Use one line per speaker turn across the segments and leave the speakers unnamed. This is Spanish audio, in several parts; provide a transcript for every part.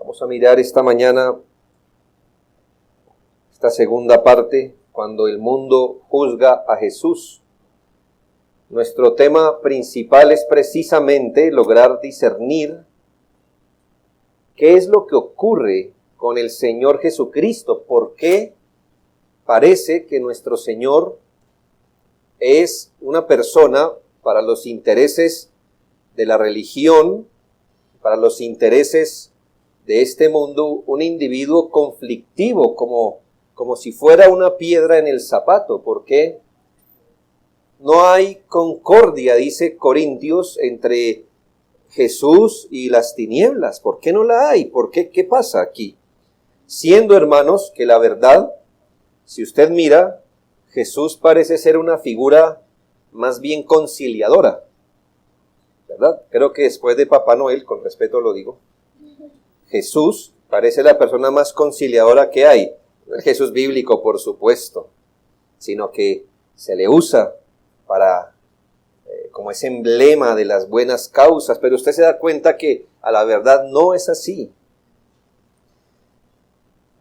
Vamos a mirar esta mañana esta segunda parte, cuando el mundo juzga a Jesús. Nuestro tema principal es precisamente lograr discernir qué es lo que ocurre con el Señor Jesucristo. ¿Por qué parece que nuestro Señor es una persona para los intereses de la religión, para los intereses de este mundo, un individuo conflictivo, como si fuera una piedra en el zapato? ¿Por qué no hay concordia, dice Corintios, entre Jesús y las tinieblas? ¿Por qué no la hay? ¿Por qué? ¿Qué pasa aquí? Siendo, hermanos, que la verdad, si usted mira, Jesús parece ser una figura más bien conciliadora, ¿verdad? Creo que después de Papá Noel, con respeto lo digo, Jesús parece la persona más conciliadora que hay. No el Jesús bíblico, por supuesto, sino que se le usa para como ese emblema de las buenas causas, pero usted se da cuenta que a la verdad no es así.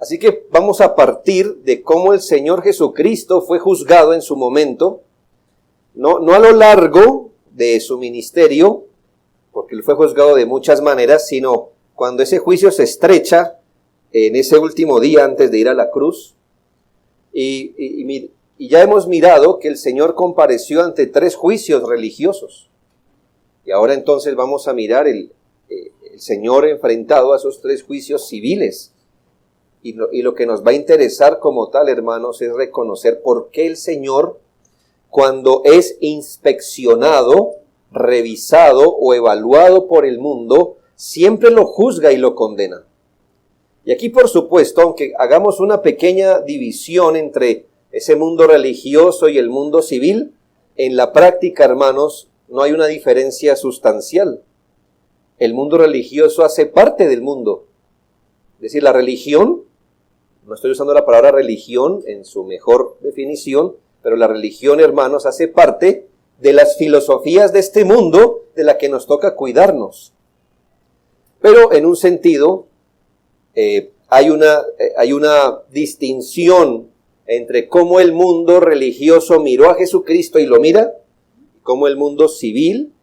Así que vamos a partir de cómo el Señor Jesucristo fue juzgado en su momento, no a lo largo de su ministerio, porque él fue juzgado de muchas maneras, sino cuando ese juicio se estrecha en ese último día antes de ir a la cruz. Y ya hemos mirado que el Señor compareció ante 3 juicios religiosos. Y ahora entonces vamos a mirar el Señor enfrentado a esos 3 juicios civiles. Y lo que nos va a interesar como tal, hermanos, es reconocer por qué el Señor, cuando es inspeccionado, revisado o evaluado por el mundo, siempre lo juzga y lo condena. Y aquí, por supuesto, aunque hagamos una pequeña división entre ese mundo religioso y el mundo civil, en la práctica, hermanos, no hay una diferencia sustancial. El mundo religioso hace parte del mundo. Es decir, la religión, no estoy usando la palabra religión en su mejor definición, pero la religión, hermanos, hace parte de las filosofías de este mundo de la que nos toca cuidarnos. Pero en un sentido, hay una distinción entre cómo el mundo religioso miró a Jesucristo y lo mira, y cómo el mundo civil,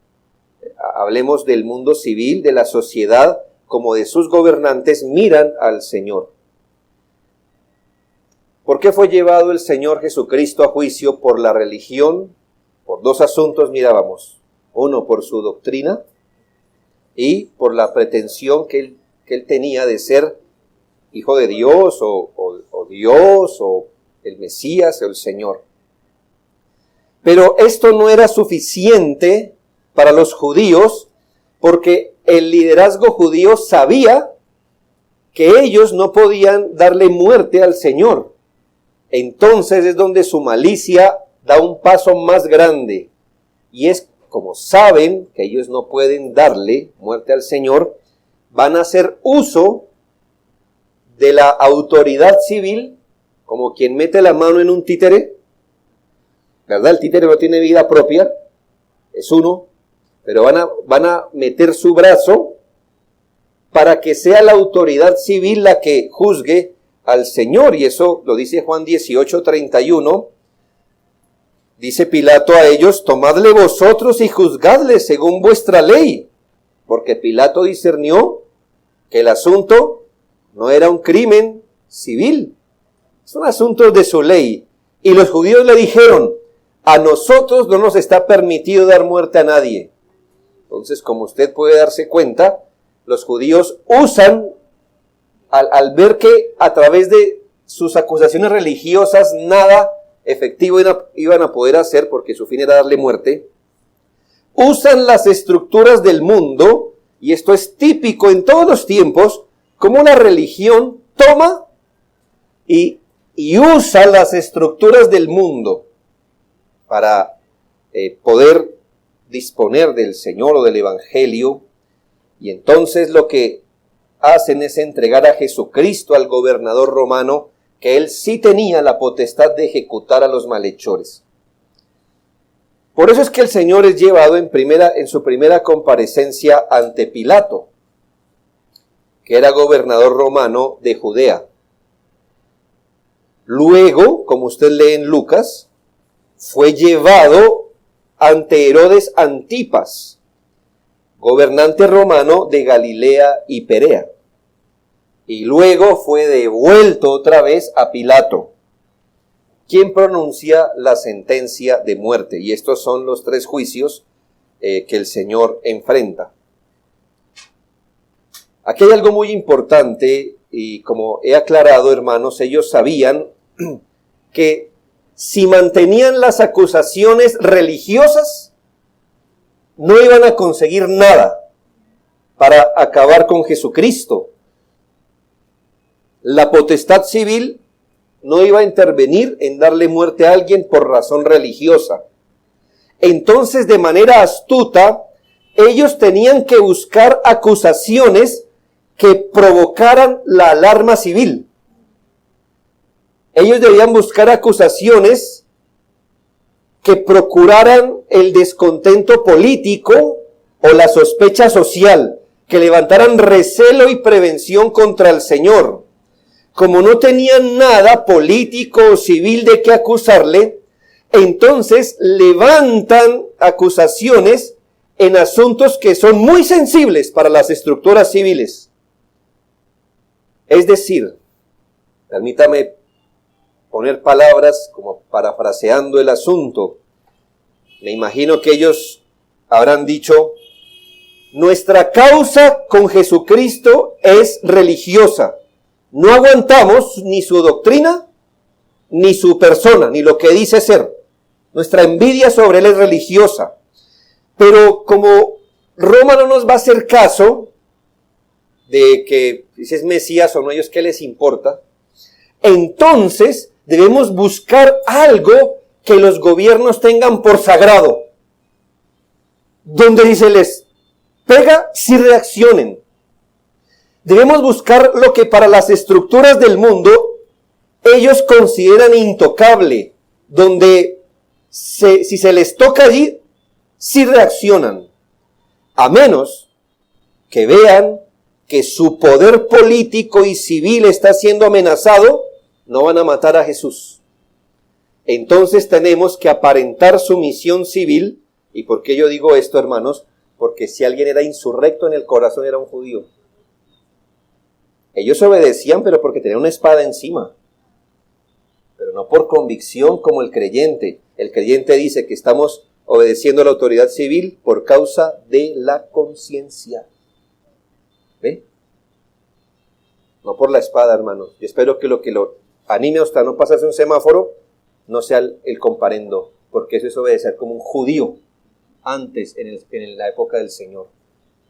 hablemos del mundo civil, de la sociedad, como de sus gobernantes, miran al Señor. ¿Por qué fue llevado el Señor Jesucristo a juicio? Por la religión, por 2 asuntos mirábamos. Uno, por su doctrina, y por la pretensión que él tenía de ser hijo de Dios, o Dios, o el Mesías, o el Señor. Pero esto no era suficiente para los judíos, porque el liderazgo judío sabía que ellos no podían darle muerte al Señor. Entonces es donde su malicia da un paso más grande, y es como saben que ellos no pueden darle muerte al Señor, van a hacer uso de la autoridad civil, como quien mete la mano en un títere, ¿verdad? El títere no tiene vida propia, es uno, pero van a meter su brazo para que sea la autoridad civil la que juzgue al Señor, y eso lo dice Juan 18:31, dice Pilato a ellos: tomadle vosotros y juzgadle según vuestra ley, porque Pilato discernió que el asunto no era un crimen civil, es un asunto de su ley. Y los judíos le dijeron: a nosotros no nos está permitido dar muerte a nadie. Entonces, como usted puede darse cuenta, los judíos usan, al ver que a través de sus acusaciones religiosas nada efectivo iban a poder hacer, porque su fin era darle muerte, usan las estructuras del mundo, y esto es típico en todos los tiempos, como una religión toma y usa las estructuras del mundo para poder disponer del Señor o del Evangelio, y entonces lo que hacen es entregar a Jesucristo al gobernador romano, que él sí tenía la potestad de ejecutar a los malhechores. Por eso es que el Señor es llevado en su primera comparecencia ante Pilato. que era gobernador romano de Judea. Luego, como usted lee en Lucas, fue llevado ante Herodes Antipas, gobernante romano de Galilea y Perea. Y luego fue devuelto otra vez a Pilato, quien pronuncia la sentencia de muerte. Y estos son los 3 juicios que el Señor enfrenta. Aquí hay algo muy importante, y como he aclarado, hermanos, ellos sabían que si mantenían las acusaciones religiosas, no iban a conseguir nada para acabar con Jesucristo. La potestad civil no iba a intervenir en darle muerte a alguien por razón religiosa. Entonces, de manera astuta, ellos tenían que buscar acusaciones que provocaran la alarma civil. Ellos debían buscar acusaciones que procuraran el descontento político o la sospecha social, que levantaran recelo y prevención contra el Señor. Como no tenían nada político o civil de qué acusarle, entonces levantan acusaciones en asuntos que son muy sensibles para las estructuras civiles. Es decir, permítame poner palabras como parafraseando el asunto. Me imagino que ellos habrán dicho: nuestra causa con Jesucristo es religiosa. No aguantamos ni su doctrina, ni su persona, ni lo que dice ser. Nuestra envidia sobre él es religiosa. Pero como Roma no nos va a hacer caso de que si es Mesías o no, ellos qué les importa, entonces debemos buscar algo que los gobiernos tengan por sagrado, donde si se les pega, sí reaccionen. Debemos buscar lo que para las estructuras del mundo ellos consideran intocable, donde si se les toca allí, sí reaccionan, a menos que vean que su poder político y civil está siendo amenazado. No van a matar a Jesús. Entonces tenemos que aparentar sumisión civil. ¿Y por qué yo digo esto, hermanos? Porque si alguien era insurrecto en el corazón, era un judío. Ellos obedecían, pero porque tenían una espada encima. Pero no por convicción como el creyente. El creyente dice que estamos obedeciendo a la autoridad civil por causa de la conciencia. ¿Ve? No por la espada, hermanos. Yo espero que lo anime a usted a no pasarse un semáforo no sea el comparendo, porque eso es obedecer como un judío antes en la época del Señor,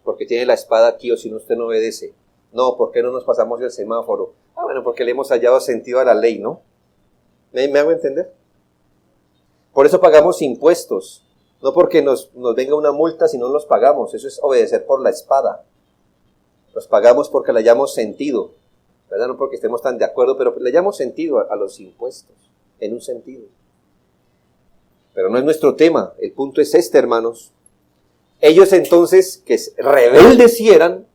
porque tiene la espada aquí, o si no, usted no obedece. No, ¿por qué no nos pasamos el semáforo? Bueno, porque le hemos hallado sentido a la ley, ¿no? ¿Me hago entender? Por eso pagamos impuestos, no porque nos venga una multa si no los pagamos. Eso es obedecer por la espada. Los pagamos porque le hayamos sentido, ¿verdad? No porque estemos tan de acuerdo, pero le hayamos sentido a los impuestos, en un sentido. Pero no es nuestro tema. El punto es este, hermanos. Ellos entonces, que rebeldes si eran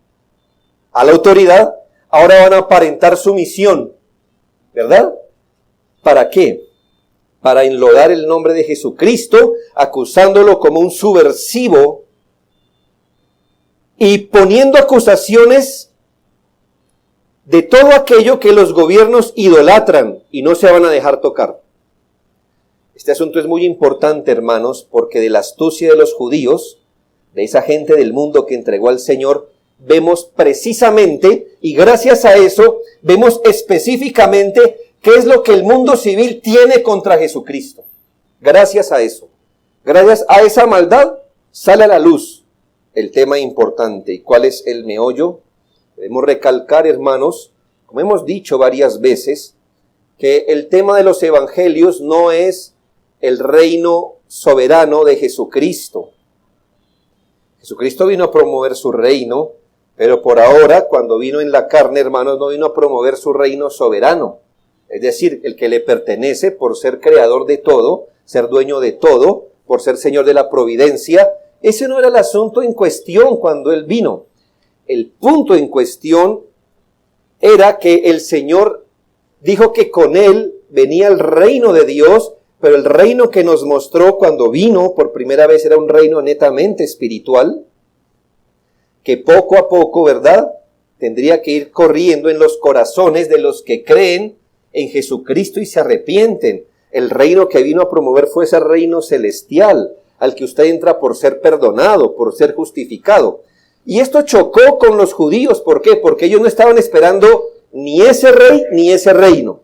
a la autoridad, ahora van a aparentar sumisión, ¿verdad? ¿Para qué? Para enlodar el nombre de Jesucristo, acusándolo como un subversivo y poniendo acusaciones de todo aquello que los gobiernos idolatran y no se van a dejar tocar. Este asunto es muy importante, hermanos, porque de la astucia de los judíos, de esa gente del mundo que entregó al Señor, vemos precisamente, y gracias a eso, vemos específicamente qué es lo que el mundo civil tiene contra Jesucristo. Gracias a eso, gracias a esa maldad, sale a la luz el tema importante. ¿Y cuál es el meollo? Debemos recalcar, hermanos, como hemos dicho varias veces, que el tema de los evangelios no es el reino soberano de Jesucristo. Jesucristo vino a promover su reino, pero por ahora, cuando vino en la carne, hermanos, no vino a promover su reino soberano. Es decir, el que le pertenece por ser creador de todo, ser dueño de todo, por ser señor de la providencia. Ese no era el asunto en cuestión cuando él vino. El punto en cuestión era que el Señor dijo que con Él venía el reino de Dios, pero el reino que nos mostró cuando vino por primera vez era un reino netamente espiritual, que poco a poco, ¿verdad?, tendría que ir corriendo en los corazones de los que creen en Jesucristo y se arrepienten. El reino que vino a promover fue ese reino celestial, al que usted entra por ser perdonado, por ser justificado. Y esto chocó con los judíos. ¿Por qué? Porque ellos no estaban esperando ni ese rey ni ese reino.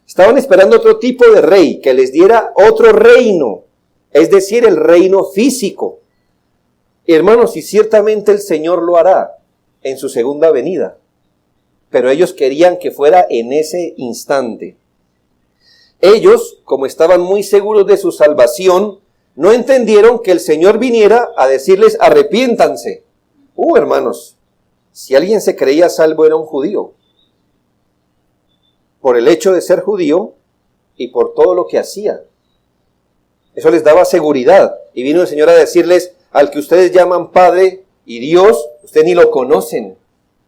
Estaban esperando otro tipo de rey, que les diera otro reino, es decir, el reino físico. Hermanos, y ciertamente el Señor lo hará en su segunda venida, pero ellos querían que fuera en ese instante. Ellos, como estaban muy seguros de su salvación, no entendieron que el Señor viniera a decirles arrepiéntanse. Hermanos, si alguien se creía salvo era un judío, por el hecho de ser judío y por todo lo que hacía. Eso les daba seguridad. Y vino el Señor a decirles, al que ustedes llaman Padre y Dios, ustedes ni lo conocen.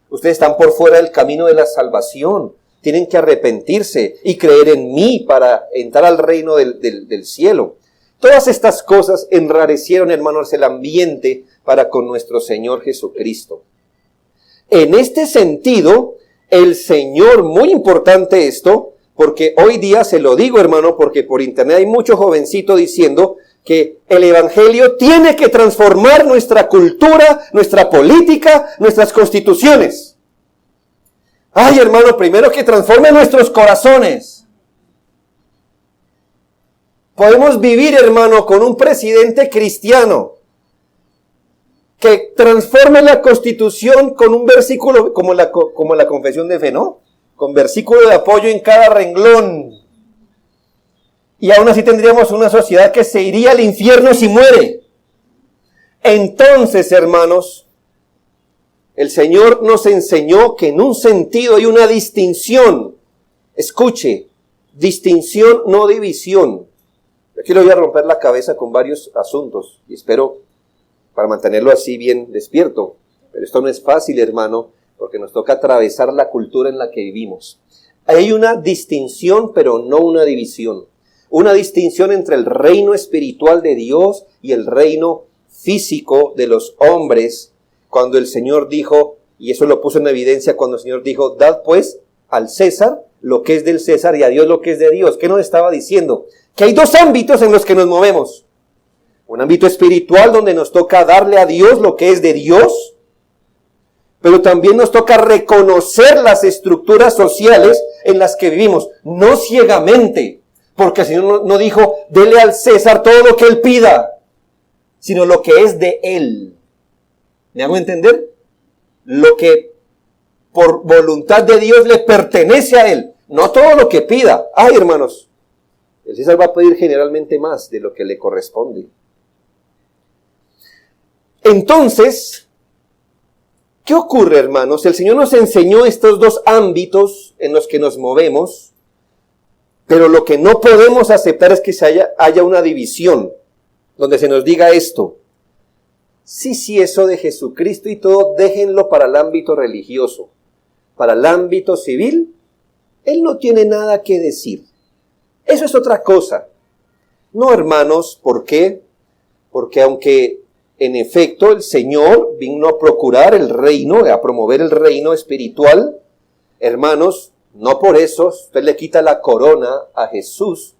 Ustedes están por fuera del camino de la salvación. Tienen que arrepentirse y creer en mí para entrar al reino del cielo. Todas estas cosas enrarecieron, hermanos, el ambiente para con nuestro Señor Jesucristo. En este sentido, el Señor, muy importante esto, porque hoy día se lo digo, hermano, porque por internet hay mucho jovencito diciendo que el evangelio tiene que transformar nuestra cultura, nuestra política, nuestras constituciones. Ay, hermano, primero que transforme nuestros corazones. Podemos vivir, hermano, con un presidente cristiano que transforme la Constitución con un versículo, como la confesión de fe, ¿no? Con versículo de apoyo en cada renglón. Y aún así tendríamos una sociedad que se iría al infierno si muere. Entonces, hermanos, el Señor nos enseñó que en un sentido hay una distinción. Escuche, distinción, no división. Aquí le voy a romper la cabeza con varios asuntos y espero para mantenerlo así bien despierto. Pero esto no es fácil, hermano, porque nos toca atravesar la cultura en la que vivimos. Hay una distinción, pero no una división. Una distinción entre el reino espiritual de Dios y el reino físico de los hombres. Cuando el Señor dijo, y eso lo puso en evidencia cuando el Señor dijo, dad pues al César lo que es del César y a Dios lo que es de Dios. ¿Qué nos estaba diciendo? Que hay dos ámbitos en los que nos movemos. Un ámbito espiritual donde nos toca darle a Dios lo que es de Dios, pero también nos toca reconocer las estructuras sociales en las que vivimos, no ciegamente, porque el Señor no dijo, dele al César todo lo que él pida, sino lo que es de él. ¿Me hago entender? Lo que por voluntad de Dios le pertenece a él, no todo lo que pida. Ay, hermanos, el César va a pedir generalmente más de lo que le corresponde. Entonces, ¿qué ocurre, hermanos? El Señor nos enseñó estos dos ámbitos en los que nos movemos, pero lo que no podemos aceptar es que haya una división, donde se nos diga esto. Sí, eso de Jesucristo y todo, déjenlo para el ámbito religioso. Para el ámbito civil, Él no tiene nada que decir. Eso es otra cosa. No, hermanos, ¿por qué? Porque aunque en efecto el Señor vino a procurar el reino, a promover el reino espiritual, hermanos, no por eso usted le quita la corona a Jesús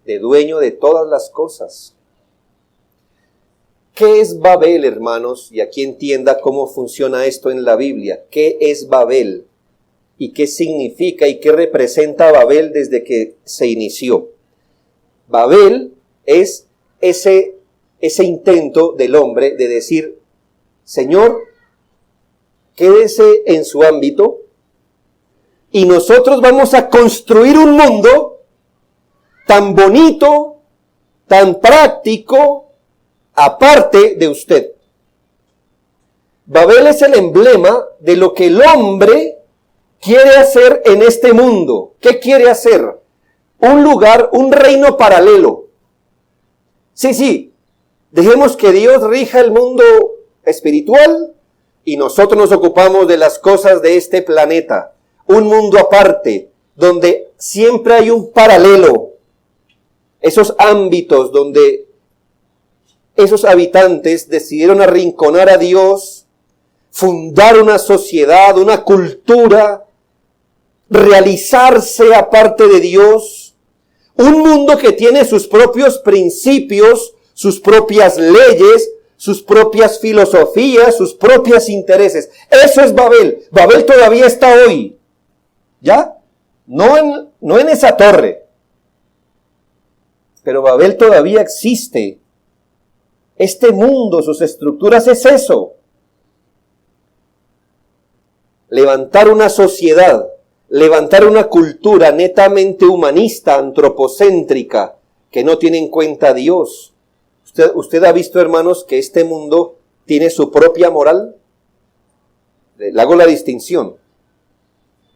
de dueño de todas las cosas. ¿Qué es Babel, hermanos? Y aquí entienda cómo funciona esto en la Biblia. ¿Qué es Babel? ¿Y qué significa y qué representa Babel desde que se inició? Babel es ese intento del hombre de decir, Señor, quédese en su ámbito y nosotros vamos a construir un mundo tan bonito, tan práctico, aparte de usted. Babel es el emblema de lo que el hombre quiere hacer en este mundo. ¿Qué quiere hacer? Un lugar, un reino paralelo. Sí, dejemos que Dios rija el mundo espiritual y nosotros nos ocupamos de las cosas de este planeta. Un mundo aparte, donde siempre hay un paralelo. Esos ámbitos donde esos habitantes decidieron arrinconar a Dios, fundar una sociedad, una cultura, realizarse aparte de Dios. Un mundo que tiene sus propios principios, sus propias leyes, sus propias filosofías, sus propios intereses. Eso es Babel. Babel todavía está hoy. ¿Ya? No en esa torre. Pero Babel todavía existe. Este mundo, sus estructuras es eso. Levantar una sociedad, levantar una cultura netamente humanista, antropocéntrica, que no tiene en cuenta a Dios. ¿Usted ha visto, hermanos, que este mundo tiene su propia moral? Le hago la distinción.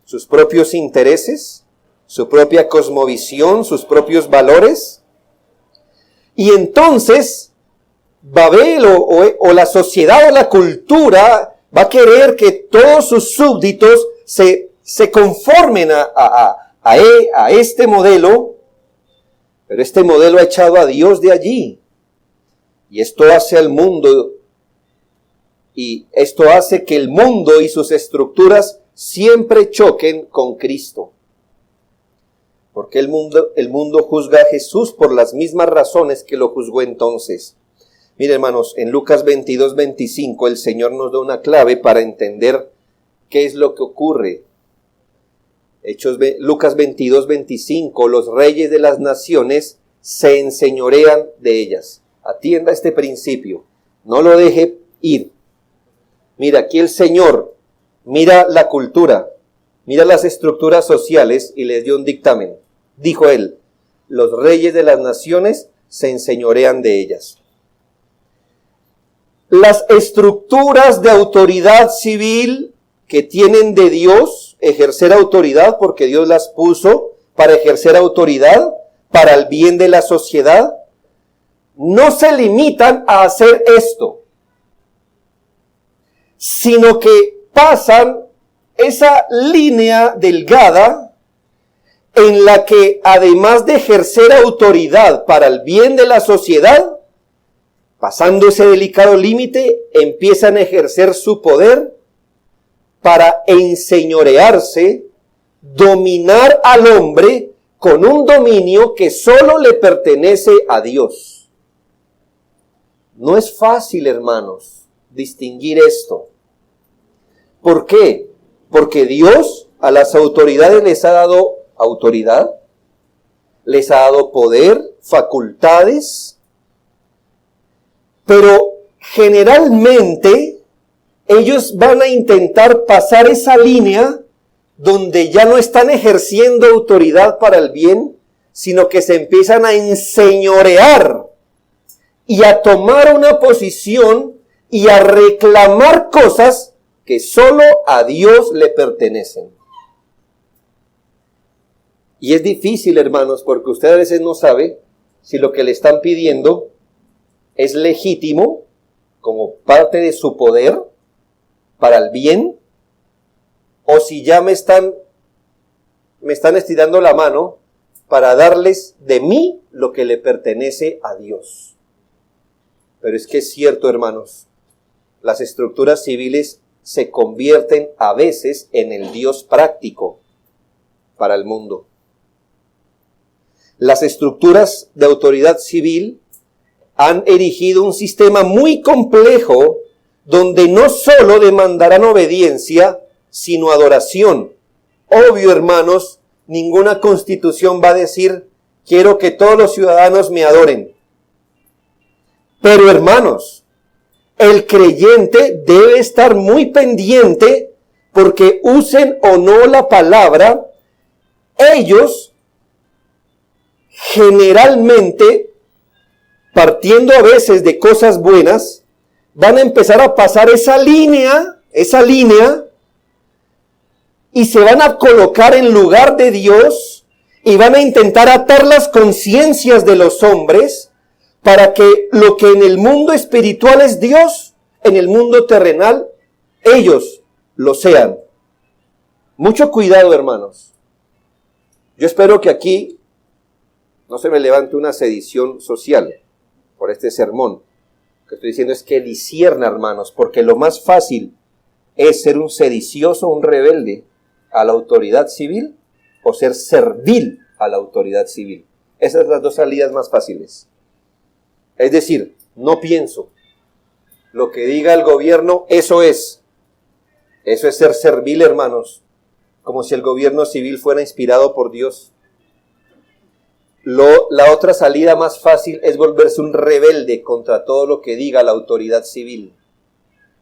Sus propios intereses, su propia cosmovisión, sus propios valores. Y entonces, Babel o la sociedad o la cultura va a querer que todos sus súbditos se conformen a este modelo, pero este modelo ha echado a Dios de allí. Y esto hace al mundo, y esto hace que el mundo y sus estructuras siempre choquen con Cristo. Porque el mundo juzga a Jesús por las mismas razones que lo juzgó entonces. Miren, hermanos, en Lucas 22, 25 el Señor nos da una clave para entender qué es lo que ocurre. Lucas 22, 25, los reyes de las naciones se enseñorean de ellas. Atienda este principio, no lo deje ir. Mira, aquí el Señor mira la cultura, mira las estructuras sociales y les dio un dictamen. Dijo él, los reyes de las naciones se enseñorean de ellas. Las estructuras de autoridad civil que tienen de Dios ejercer autoridad, porque Dios las puso para ejercer autoridad, para el bien de la sociedad, no se limitan a hacer esto, sino que pasan esa línea delgada en la que, además de ejercer autoridad para el bien de la sociedad, pasando ese delicado límite, empiezan a ejercer su poder para enseñorearse, dominar al hombre con un dominio que solo le pertenece a Dios. No es fácil, hermanos, distinguir esto. ¿Por qué? Porque Dios a las autoridades les ha dado autoridad, les ha dado poder, facultades, pero generalmente ellos van a intentar pasar esa línea donde ya no están ejerciendo autoridad para el bien, sino que se empiezan a enseñorear y a tomar una posición y a reclamar cosas que solo a Dios le pertenecen. Y es difícil, hermanos, porque usted a veces no sabe si lo que le están pidiendo es legítimo como parte de su poder para el bien, o si ya me están estirando la mano para darles de mí lo que le pertenece a Dios. Pero es que es cierto, hermanos, las estructuras civiles se convierten a veces en el Dios práctico para el mundo. Las estructuras de autoridad civil han erigido un sistema muy complejo donde no solo demandarán obediencia, sino adoración. Obvio, hermanos, ninguna constitución va a decir, quiero que todos los ciudadanos me adoren. Pero, hermanos, el creyente debe estar muy pendiente porque usen o no la palabra, ellos generalmente, partiendo a veces de cosas buenas, van a empezar a pasar esa línea, y se van a colocar en lugar de Dios y van a intentar atar las conciencias de los hombres para que lo que en el mundo espiritual es Dios, en el mundo terrenal ellos lo sean. Mucho cuidado, hermanos. Yo espero que aquí no se me levante una sedición social por este sermón. Lo que estoy diciendo es que discierna, hermanos, porque lo más fácil es ser un sedicioso, un rebelde a la autoridad civil o ser servil a la autoridad civil. Esas son las dos salidas más fáciles. Es decir, no pienso. Lo que diga el gobierno, eso es. Eso es ser servil, hermanos. Como si el gobierno civil fuera inspirado por Dios. La otra salida más fácil es volverse un rebelde contra todo lo que diga la autoridad civil.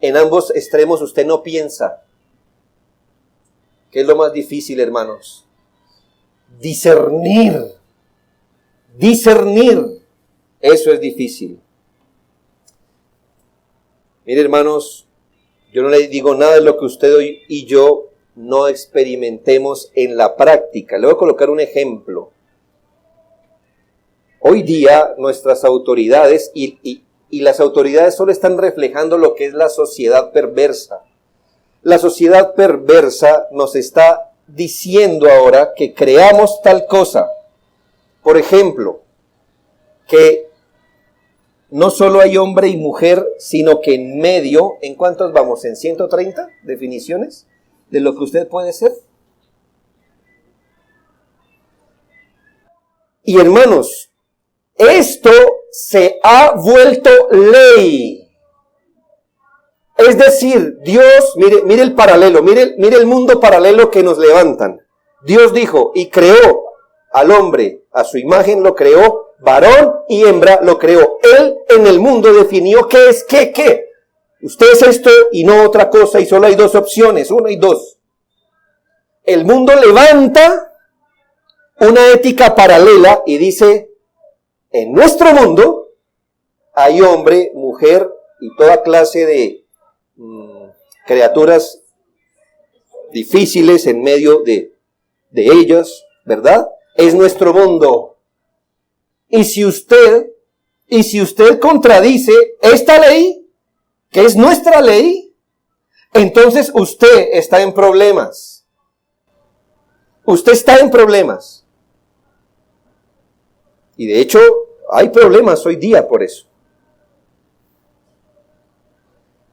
En ambos extremos usted no piensa. ¿Qué es lo más difícil, hermanos? Discernir. Discernir. Eso es difícil. Mire, hermanos, yo no le digo nada de lo que usted y yo no experimentemos en la práctica. Le voy a colocar un ejemplo. Hoy día nuestras autoridades y las autoridades solo están reflejando lo que es la sociedad perversa. La sociedad perversa nos está diciendo ahora que creamos tal cosa. Por ejemplo, que no solo hay hombre y mujer, sino que en medio, ¿en cuántos vamos? ¿En 130 definiciones de lo que usted puede ser? Y hermanos, esto se ha vuelto ley. Es decir, Dios, mire el paralelo, mire el mundo paralelo que nos levantan. Dios dijo, y creó al hombre, a su imagen lo creó, varón y hembra lo creó. Él en el mundo definió qué es qué. Usted es esto y no otra cosa, y solo hay dos opciones, una y dos. El mundo levanta una ética paralela y dice, en nuestro mundo hay hombre, mujer y toda clase de criaturas difíciles en medio de ellas, ¿verdad? Es nuestro mundo. Y si usted contradice esta ley, que es nuestra ley, entonces usted está en problemas. Usted está en problemas. Y de hecho, hay problemas hoy día por eso.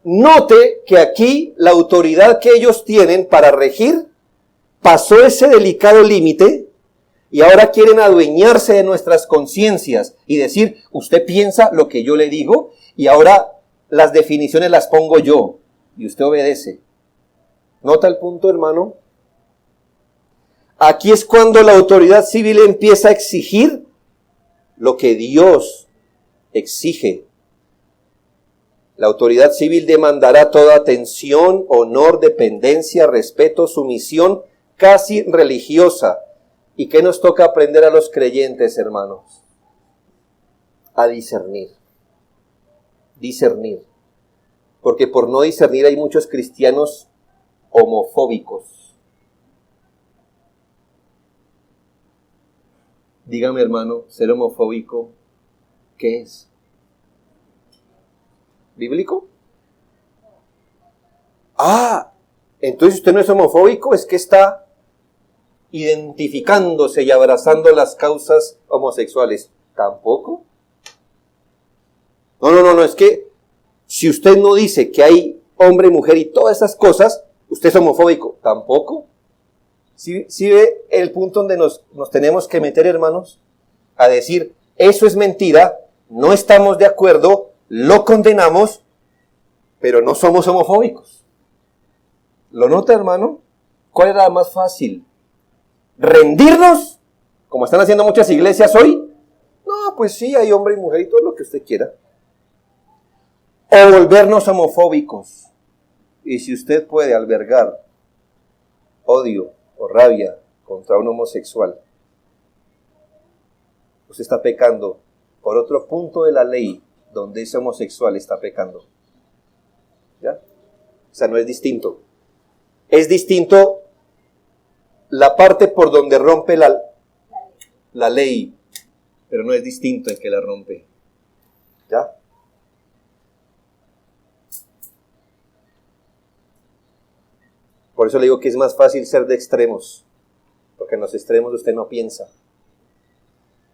Note que aquí la autoridad que ellos tienen para regir pasó ese delicado límite y ahora quieren adueñarse de nuestras conciencias y decir, usted piensa lo que yo le digo y ahora las definiciones las pongo yo y usted obedece. ¿Nota el punto, hermano? Aquí es cuando la autoridad civil empieza a exigir lo que Dios exige. La autoridad civil demandará toda atención, honor, dependencia, respeto, sumisión, casi religiosa. ¿Y qué nos toca aprender a los creyentes, hermanos? A discernir. Discernir. Porque por no discernir hay muchos cristianos homofóbicos. Dígame, hermano, ser homofóbico, ¿qué es? ¿Bíblico? Entonces usted no es homofóbico, es que está identificándose y abrazando las causas homosexuales. ¿Tampoco? No, es que si usted no dice que hay hombre, mujer y todas esas cosas, usted es homofóbico. ¿Tampoco? ¿Sí ve el punto donde nos tenemos que meter, hermanos? A decir, eso es mentira, no estamos de acuerdo, lo condenamos, pero no somos homofóbicos. ¿Lo nota, hermano? ¿Cuál era más fácil? ¿Rendirnos? Como están haciendo muchas iglesias hoy. No, pues sí, hay hombre y mujer y todo lo que usted quiera. O volvernos homofóbicos. Y si usted puede albergar odio o rabia contra un homosexual, usted está pecando por otro punto de la ley donde ese homosexual está pecando. ¿Ya? O sea, no es distinto. Es distinto la parte por donde rompe la ley, pero no es distinto en que la rompe. ¿Ya? Por eso le digo que es más fácil ser de extremos, porque en los extremos usted no piensa,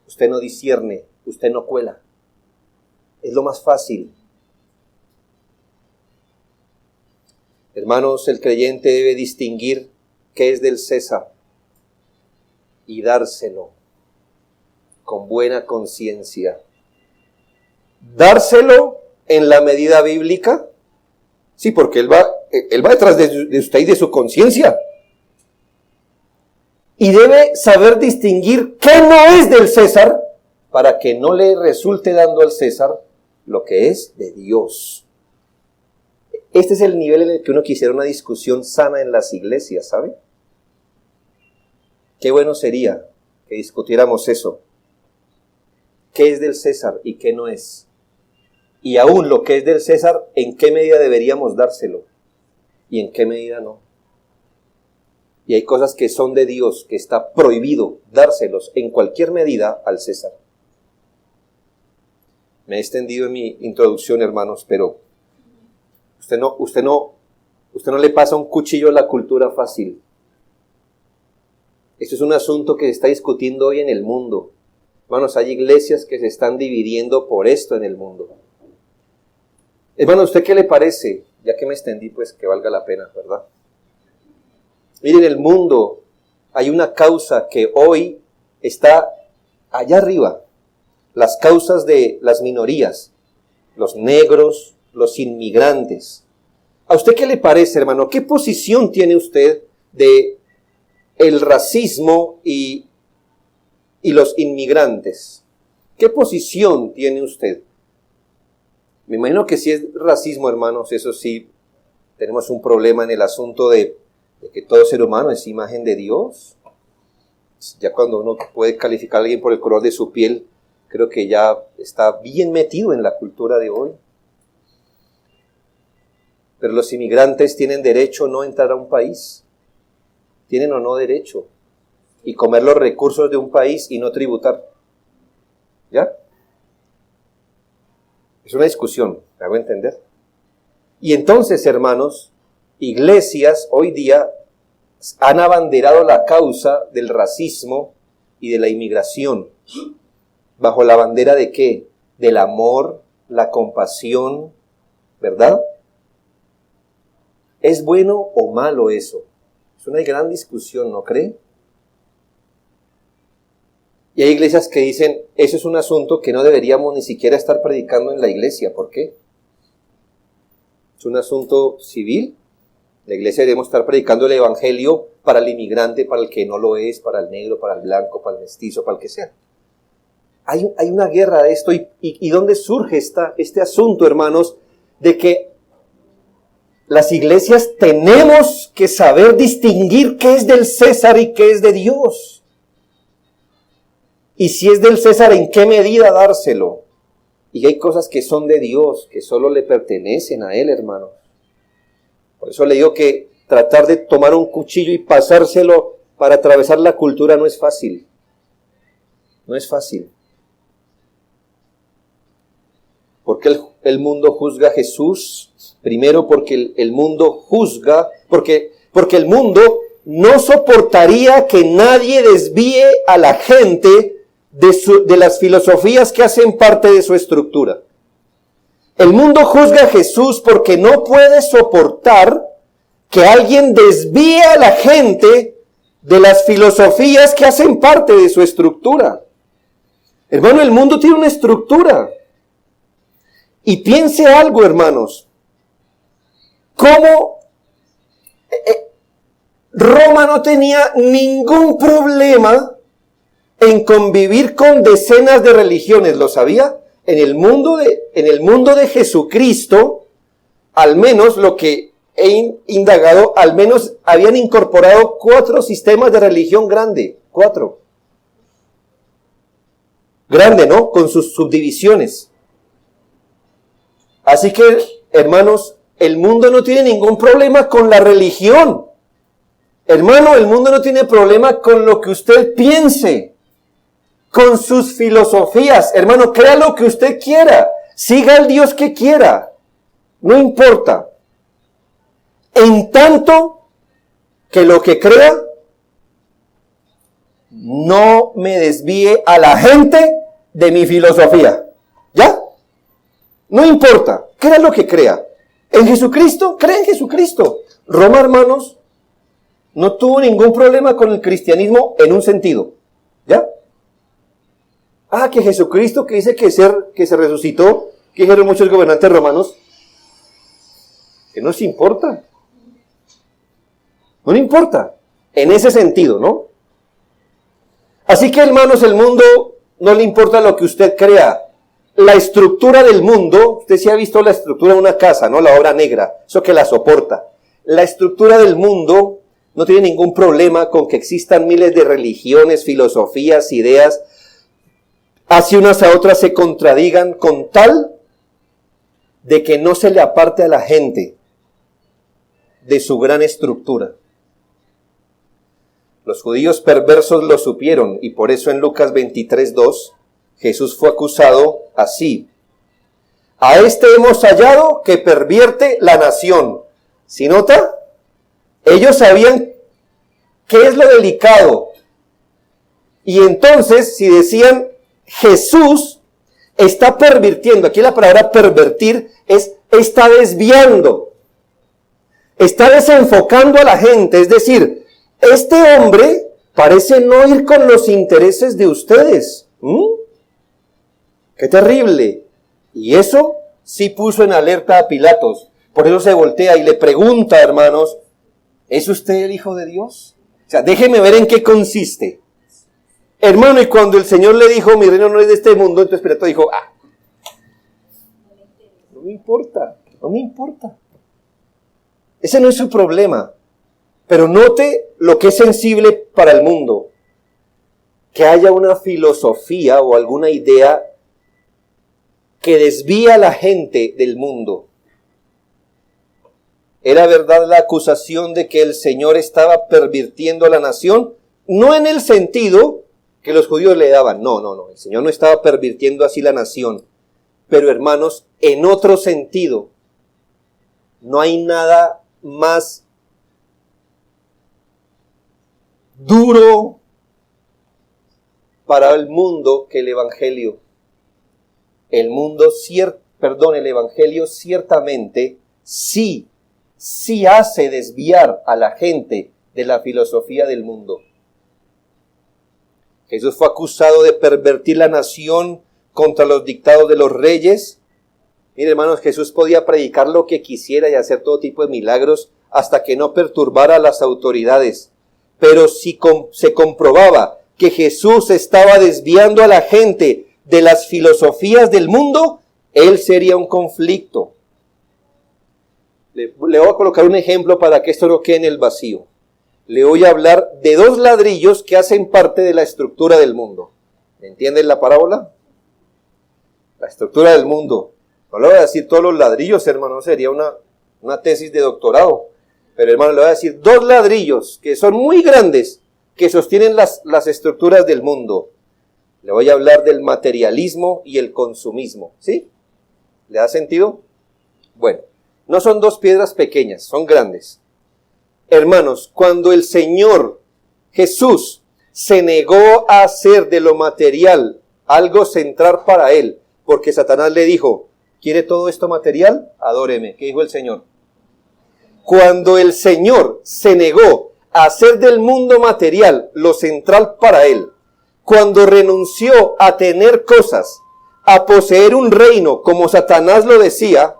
usted no discierne, usted no cuela. Es lo más fácil. Hermanos, el creyente debe distinguir qué es del César y dárselo con buena conciencia. Dárselo en la medida bíblica. Sí, porque él va detrás de usted y de su conciencia. Y debe saber distinguir qué no es del César para que no le resulte dando al César lo que es de Dios. Este es el nivel en el que uno quisiera una discusión sana en las iglesias, ¿sabe? Qué bueno sería que discutiéramos eso. ¿Qué es del César y qué no es? Y aún lo que es del César, ¿en qué medida deberíamos dárselo? ¿Y en qué medida no? Y hay cosas que son de Dios, que está prohibido dárselos en cualquier medida al César. Me he extendido en mi introducción, hermanos, pero usted no le pasa un cuchillo a la cultura fácil. Esto es un asunto que se está discutiendo hoy en el mundo. Hermanos, hay iglesias que se están dividiendo por esto en el mundo. Hermano, ¿a usted qué le parece? Ya que me extendí, pues que valga la pena, ¿verdad? Miren, en el mundo hay una causa que hoy está allá arriba. Las causas de las minorías, los negros, los inmigrantes. ¿A usted qué le parece, hermano? ¿Qué posición tiene usted de el racismo y los inmigrantes? ¿Qué posición tiene usted? Me imagino que si es racismo, hermanos, eso sí, tenemos un problema en el asunto de que todo ser humano es imagen de Dios. Ya cuando uno puede calificar a alguien por el color de su piel, creo que ya está bien metido en la cultura de hoy. Pero los inmigrantes tienen derecho no a entrar a un país. ¿Tienen o no derecho? Y comer los recursos de un país y no tributar. ¿Ya? Es una discusión, ¿me hago entender? Y entonces, hermanos, iglesias hoy día han abanderado la causa del racismo y de la inmigración. ¿Bajo la bandera de qué? Del amor, la compasión, ¿verdad? ¿Es bueno o malo eso? Es una gran discusión, ¿no cree? Y hay iglesias que dicen, eso es un asunto que no deberíamos ni siquiera estar predicando en la iglesia. ¿Por qué? Es un asunto civil. La iglesia debemos estar predicando el evangelio para el inmigrante, para el que no lo es, para el negro, para el blanco, para el mestizo, para el que sea. Hay una guerra de esto. ¿Y dónde surge este asunto, hermanos? De que las iglesias tenemos que saber distinguir qué es del César y qué es de Dios. Y si es del César, ¿en qué medida dárselo? Y hay cosas que son de Dios, que solo le pertenecen a Él, hermanos. Por eso le digo que tratar de tomar un cuchillo y pasárselo para atravesar la cultura no es fácil. No es fácil. ¿Por qué el mundo juzga a Jesús? Primero porque el mundo juzga, porque el mundo no soportaría que nadie desvíe a la gente de las filosofías que hacen parte de su estructura. El mundo juzga a Jesús porque no puede soportar que alguien desvíe a la gente de las filosofías que hacen parte de su estructura. Hermano, el mundo tiene una estructura. Y piense algo, hermanos. ¿Cómo Roma no tenía ningún problema en convivir con decenas de religiones? ¿Lo sabía? En el mundo de Jesucristo, al menos lo que he indagado, al menos habían incorporado 4 sistemas de religión grande. 4. Grande, ¿no? Con sus subdivisiones. Así que, hermanos, el mundo no tiene ningún problema con la religión. Hermano, el mundo no tiene problema con lo que usted piense, con sus filosofías. Hermano, crea lo que usted quiera, siga al Dios que quiera, no importa. En tanto que lo que crea no me desvíe a la gente de mi filosofía. ¿Ya? No importa, crea lo que crea. En Jesucristo, crea en Jesucristo. Roma, hermanos, no tuvo ningún problema con el cristianismo en un sentido. ¿Ya? Que Jesucristo, que dice que se resucitó, que dijeron muchos gobernantes romanos, que no les importa. No le importa. En ese sentido, ¿no? Así que, hermanos, el mundo no le importa lo que usted crea. La estructura del mundo, usted sí ha visto la estructura de una casa, ¿no? La obra negra, eso que la soporta. La estructura del mundo no tiene ningún problema con que existan miles de religiones, filosofías, ideas, así unas a otras se contradigan con tal de que no se le aparte a la gente de su gran estructura. Los judíos perversos lo supieron y por eso en Lucas 23:2 Jesús fue acusado así. A este hemos hallado que pervierte la nación. ¿Sí nota? Ellos sabían qué es lo delicado. Y entonces, si decían Jesús está pervirtiendo, aquí la palabra pervertir está desviando, está desenfocando a la gente, es decir, este hombre parece no ir con los intereses de ustedes. ¡Qué terrible! Y eso sí puso en alerta a Pilatos. Por eso se voltea y le pregunta, hermanos, ¿es usted el Hijo de Dios? O sea, déjeme ver en qué consiste. Hermano, y cuando el Señor le dijo, mi reino no es de este mundo, entonces Pilato dijo, no me importa, no me importa. Ese no es su problema. Pero note lo que es sensible para el mundo. Que haya una filosofía o alguna idea que desvía a la gente del mundo. ¿Era verdad la acusación de que el Señor estaba pervirtiendo a la nación? No en el sentido que los judíos le daban. No. El Señor no estaba pervirtiendo así la nación. Pero hermanos, en otro sentido, no hay nada más duro para el mundo que el Evangelio. El Evangelio ciertamente sí hace desviar a la gente de la filosofía del mundo. Jesús fue acusado de pervertir la nación contra los dictados de los reyes. Mire, hermanos, Jesús podía predicar lo que quisiera y hacer todo tipo de milagros hasta que no perturbara a las autoridades. Pero si se comprobaba que Jesús estaba desviando a la gente de las filosofías del mundo, él sería un conflicto. Le voy a colocar un ejemplo para que esto no quede en el vacío. Le voy a hablar de 2 ladrillos que hacen parte de la estructura del mundo. ¿Entienden la parábola? La estructura del mundo. No le voy a decir todos los ladrillos, hermano, sería una tesis de doctorado. Pero hermano, le voy a decir 2 ladrillos que son muy grandes, que sostienen las estructuras del mundo. Le voy a hablar del materialismo y el consumismo. ¿Sí? ¿Le da sentido? Bueno, no son 2 piedras pequeñas, son grandes. Hermanos, cuando el Señor Jesús se negó a hacer de lo material algo central para él, porque Satanás le dijo, ¿quiere todo esto material? Adóreme. ¿Qué dijo el Señor? Cuando el Señor se negó a hacer del mundo material lo central para él, cuando renunció a tener cosas, a poseer un reino como Satanás lo decía,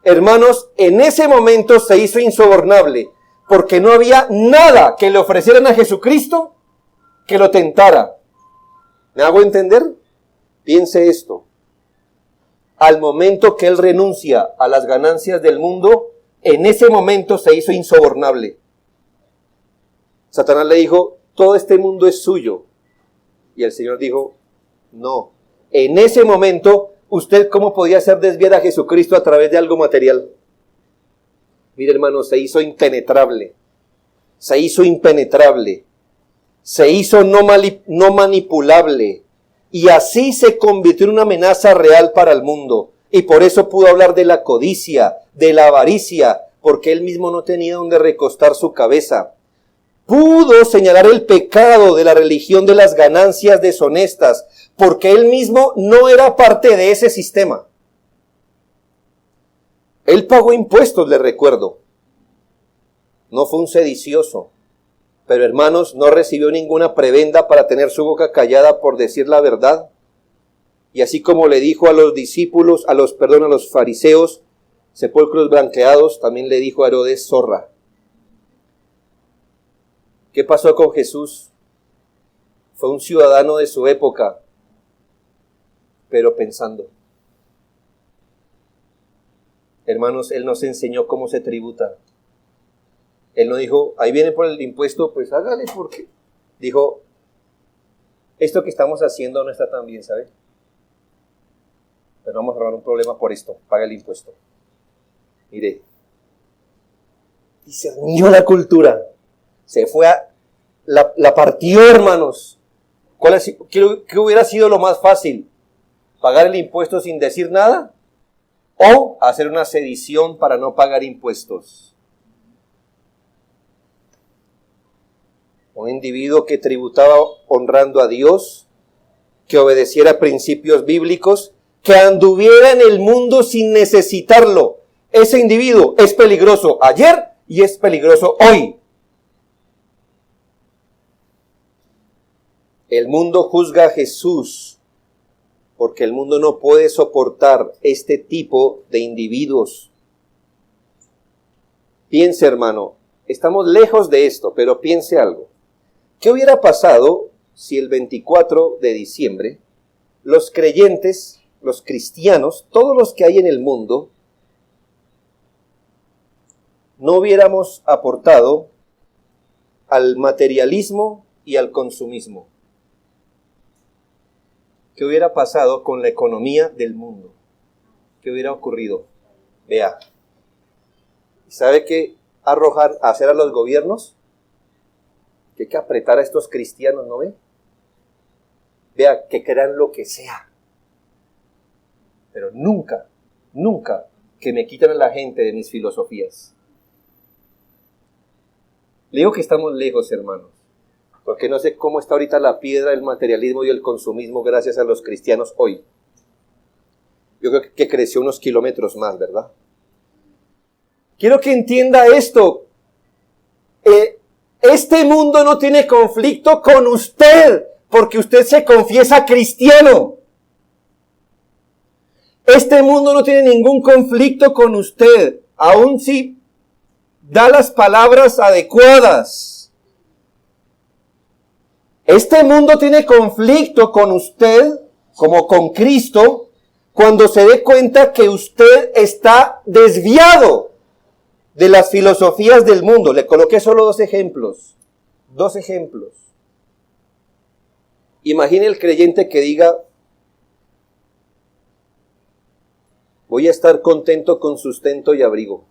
hermanos, en ese momento se hizo insobornable, porque no había nada que le ofrecieran a Jesucristo que lo tentara. ¿Me hago entender? Piense esto. Al momento que él renuncia a las ganancias del mundo, en ese momento se hizo insobornable. Satanás le dijo, todo este mundo es suyo. Y el Señor dijo, no. En ese momento, ¿usted cómo podía hacer desviar a Jesucristo a través de algo material? Mire, hermano, se hizo impenetrable. Se hizo impenetrable. Se hizo no manipulable. Y así se convirtió en una amenaza real para el mundo. Y por eso pudo hablar de la codicia, de la avaricia, porque él mismo no tenía donde recostar su cabeza. pudo señalar el pecado de la religión de las ganancias deshonestas, porque él mismo no era parte de ese sistema. Él pagó impuestos, le recuerdo. No fue un sedicioso. Pero hermanos, no recibió ninguna prebenda para tener su boca callada por decir la verdad. Y así como le dijo a los discípulos, a los fariseos, sepulcros blanqueados, también le dijo a Herodes, zorra. ¿Qué pasó con Jesús? Fue un ciudadano de su época, pero pensando. Hermanos, Él nos enseñó cómo se tributa. Él no dijo, ahí viene por el impuesto, pues hágale porque. Dijo, esto que estamos haciendo no está tan bien, ¿sabe? Pero vamos a armar un problema por esto, paga el impuesto. Mire, discernió la cultura, se fue la partió, hermanos. ¿Qué hubiera sido lo más fácil? ¿Pagar el impuesto sin decir nada? ¿O hacer una sedición para no pagar impuestos? Un individuo que tributaba honrando a Dios, que obedeciera principios bíblicos, que anduviera en el mundo sin necesitarlo. Ese individuo es peligroso ayer y es peligroso hoy. El mundo juzga a Jesús porque el mundo no puede soportar este tipo de individuos. Piense, hermano, estamos lejos de esto, pero piense algo. ¿Qué hubiera pasado si el 24 de diciembre los creyentes, los cristianos, todos los que hay en el mundo, no hubiéramos aportado al materialismo y al consumismo? ¿Qué hubiera pasado con la economía del mundo? ¿Qué hubiera ocurrido? Vea, ¿sabe qué hacer a los gobiernos? Que hay que apretar a estos cristianos, ¿no ve? Vea, que crean lo que sea. Pero nunca, nunca que me quiten a la gente de mis filosofías. Le digo que estamos lejos, hermanos, porque no sé cómo está ahorita la piedra del materialismo y el consumismo gracias a los cristianos hoy. Yo creo que creció unos kilómetros más, ¿verdad? Quiero que entienda esto. Este mundo no tiene conflicto con usted, porque usted se confiesa cristiano. Este mundo no tiene ningún conflicto con usted, aun si da las palabras adecuadas. Este mundo tiene conflicto con usted, como con Cristo, cuando se dé cuenta que usted está desviado de las filosofías del mundo. Le coloqué solo dos ejemplos. Imagine el creyente que diga, voy a estar contento con sustento y abrigo.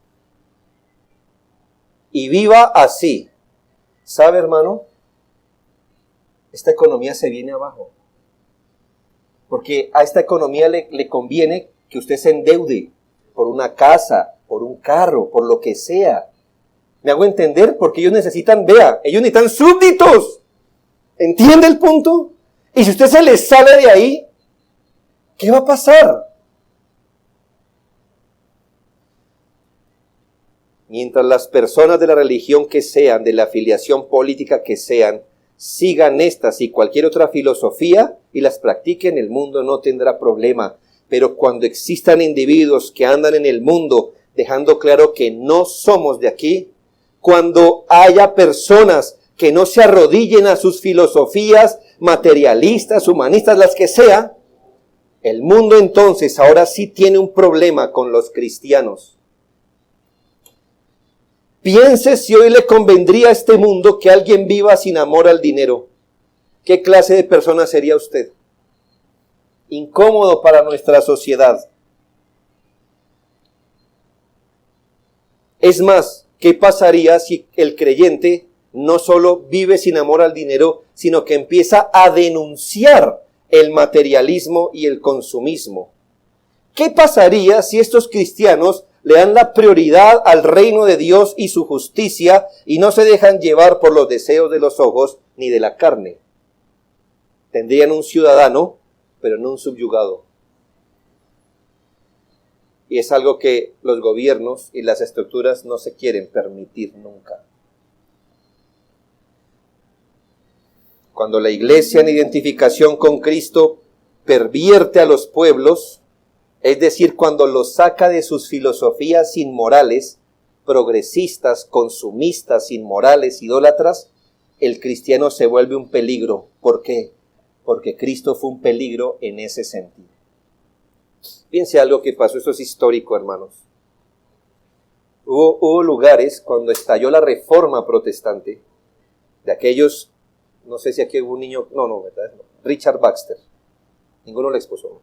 Y viva así. ¿Sabe, hermano? Esta economía se viene abajo. Porque a esta economía le conviene que usted se endeude por una casa, por un carro, por lo que sea. ¿Me hago entender? Porque ellos necesitan, ellos necesitan súbditos. ¿Entiende el punto? Y si usted se les sale de ahí, ¿qué va a pasar? Mientras las personas de la religión que sean, de la afiliación política que sean, sigan estas y cualquier otra filosofía y las practiquen, el mundo no tendrá problema. Pero cuando existan individuos que andan en el mundo dejando claro que no somos de aquí, cuando haya personas que no se arrodillen a sus filosofías materialistas, humanistas, las que sea, el mundo entonces ahora sí tiene un problema con los cristianos. Piense si hoy le convendría a este mundo que alguien viva sin amor al dinero. ¿Qué clase de persona sería usted? Incómodo para nuestra sociedad. Es más, ¿qué pasaría si el creyente no solo vive sin amor al dinero, sino que empieza a denunciar el materialismo y el consumismo? ¿Qué pasaría si estos cristianos le dan la prioridad al reino de Dios y su justicia y no se dejan llevar por los deseos de los ojos ni de la carne. Tendrían un ciudadano, pero no un subyugado. Y es algo que los gobiernos y las estructuras no se quieren permitir nunca. Cuando la iglesia en identificación con Cristo pervierte a los pueblos, es decir, cuando los saca de sus filosofías inmorales, progresistas, consumistas, inmorales, idólatras, el cristiano se vuelve un peligro. ¿Por qué? Porque Cristo fue un peligro en ese sentido. Piense algo que pasó, esto es histórico, hermanos. Hubo lugares cuando estalló la reforma protestante, de aquellos, no sé si aquí hubo un niño, ¿verdad? Richard Baxter. Ninguno le expuso.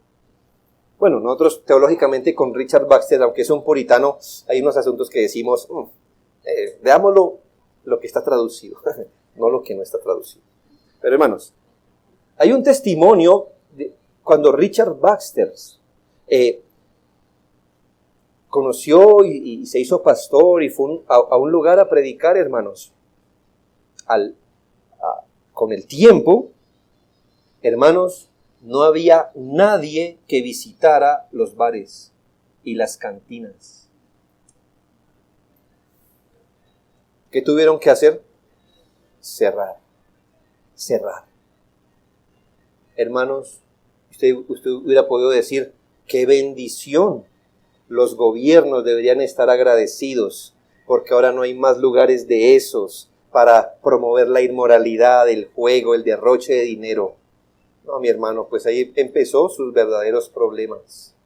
Bueno, nosotros teológicamente con Richard Baxter, aunque es un puritano, hay unos asuntos que decimos, veámoslo lo que está traducido, no lo que no está traducido. Pero hermanos, hay un testimonio de cuando Richard Baxter conoció y se hizo pastor y fue a un lugar a predicar, hermanos. Con el tiempo, hermanos, no había nadie que visitara los bares y las cantinas. ¿Qué tuvieron que hacer? Cerrar. Hermanos, usted hubiera podido decir, ¡qué bendición! Los gobiernos deberían estar agradecidos porque ahora no hay más lugares de esos para promover la inmoralidad, el juego, el derroche de dinero. No, mi hermano, pues ahí empezó sus verdaderos problemas.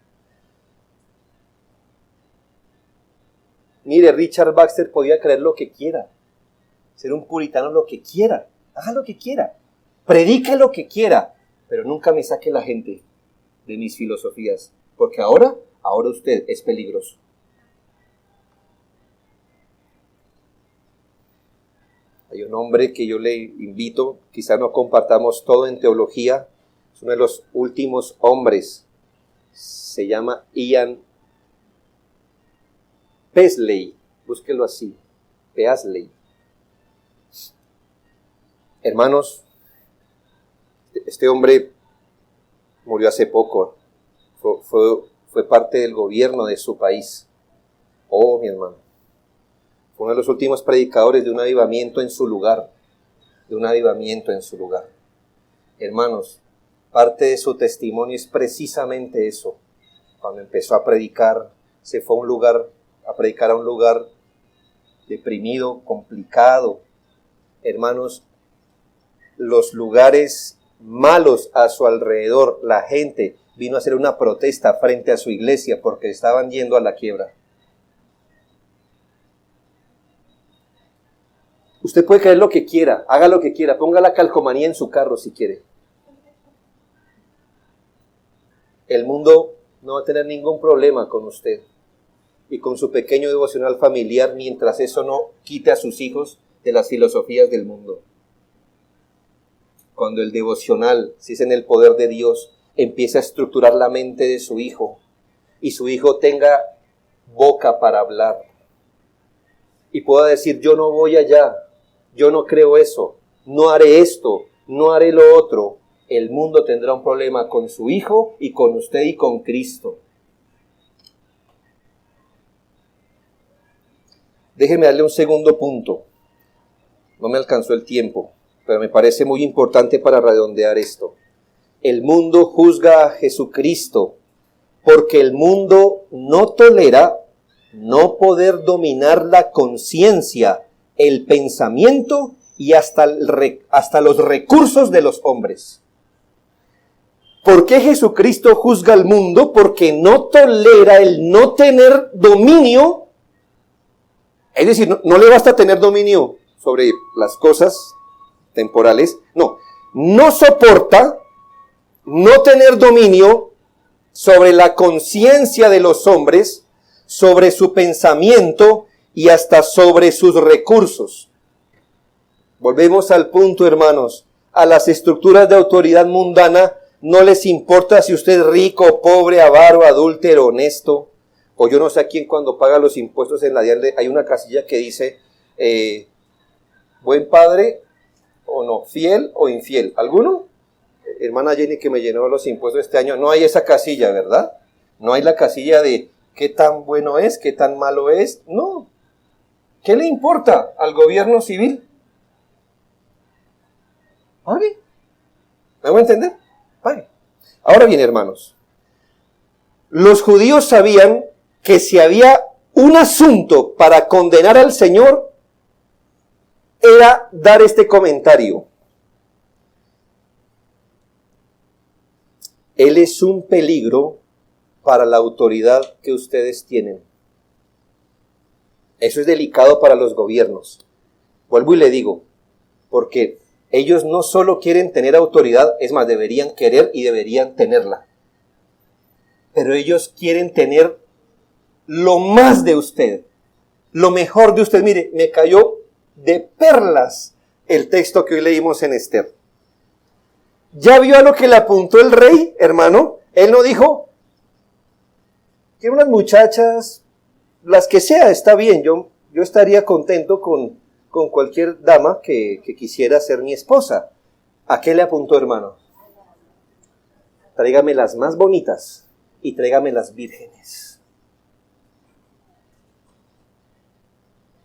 Mire, Richard Baxter podía creer lo que quiera, ser un puritano lo que quiera, haga lo que quiera, predique lo que quiera, pero nunca me saque la gente de mis filosofías, porque ahora usted es peligroso. Hay un hombre que yo le invito, quizá no compartamos todo en teología, es uno de los últimos hombres, se llama Ian Peasley, búsquelo así, Peasley. Hermanos, este hombre murió hace poco, fue parte del gobierno de su país. Oh, mi hermano. Fue uno de los últimos predicadores de un avivamiento en su lugar. Hermanos, parte de su testimonio es precisamente eso. Cuando empezó a predicar, se fue a predicar a un lugar deprimido, complicado. Hermanos, los lugares malos a su alrededor, la gente vino a hacer una protesta frente a su iglesia porque estaban yendo a la quiebra. Usted puede creer lo que quiera, haga lo que quiera, ponga la calcomanía en su carro si quiere. El mundo no va a tener ningún problema con usted y con su pequeño devocional familiar mientras eso no quite a sus hijos de las filosofías del mundo. Cuando el devocional, si es en el poder de Dios, empieza a estructurar la mente de su hijo y su hijo tenga boca para hablar y pueda decir, yo no voy allá, yo no creo eso, no haré esto, no haré lo otro, el mundo tendrá un problema con su hijo y con usted y con Cristo. Déjeme darle un segundo punto. No me alcanzó el tiempo, pero me parece muy importante para redondear esto. El mundo juzga a Jesucristo porque el mundo no tolera no poder dominar la conciencia, el pensamiento y hasta los recursos de los hombres. ¿Por qué Jesucristo juzga al mundo? Porque no tolera el no tener dominio. Es decir, no le basta tener dominio sobre las cosas temporales. No soporta no tener dominio sobre la conciencia de los hombres, sobre su pensamiento y hasta sobre sus recursos. Volvemos al punto, hermanos. A las estructuras de autoridad mundana no les importa si usted es rico, pobre, avaro, adúltero, honesto. O yo no sé a quién cuando paga los impuestos en la DIAN hay una casilla que dice buen padre o no, fiel o infiel. ¿Alguno? Hermana Jenny que me llenó los impuestos este año, no hay esa casilla, ¿verdad? No hay la casilla de qué tan bueno es, qué tan malo es. No. ¿Qué le importa al gobierno civil? Pague. ¿Me voy a entender? Pague. Ahora bien, hermanos, los judíos sabían que si había un asunto para condenar al Señor, era dar este comentario. Él es un peligro para la autoridad que ustedes tienen. Eso es delicado para los gobiernos. Vuelvo y le digo, porque ellos no solo quieren tener autoridad, es más, deberían querer y deberían tenerla. Pero ellos quieren tener lo más de usted, lo mejor de usted. Mire, me cayó de perlas el texto que hoy leímos en Esther. ¿Ya vio a lo que le apuntó el rey, hermano? Él no dijo, quiero unas muchachas, las que sea, está bien, yo estaría contento con cualquier dama que quisiera ser mi esposa. ¿A qué le apuntó, hermano? Tráigame las más bonitas y tráigame las vírgenes.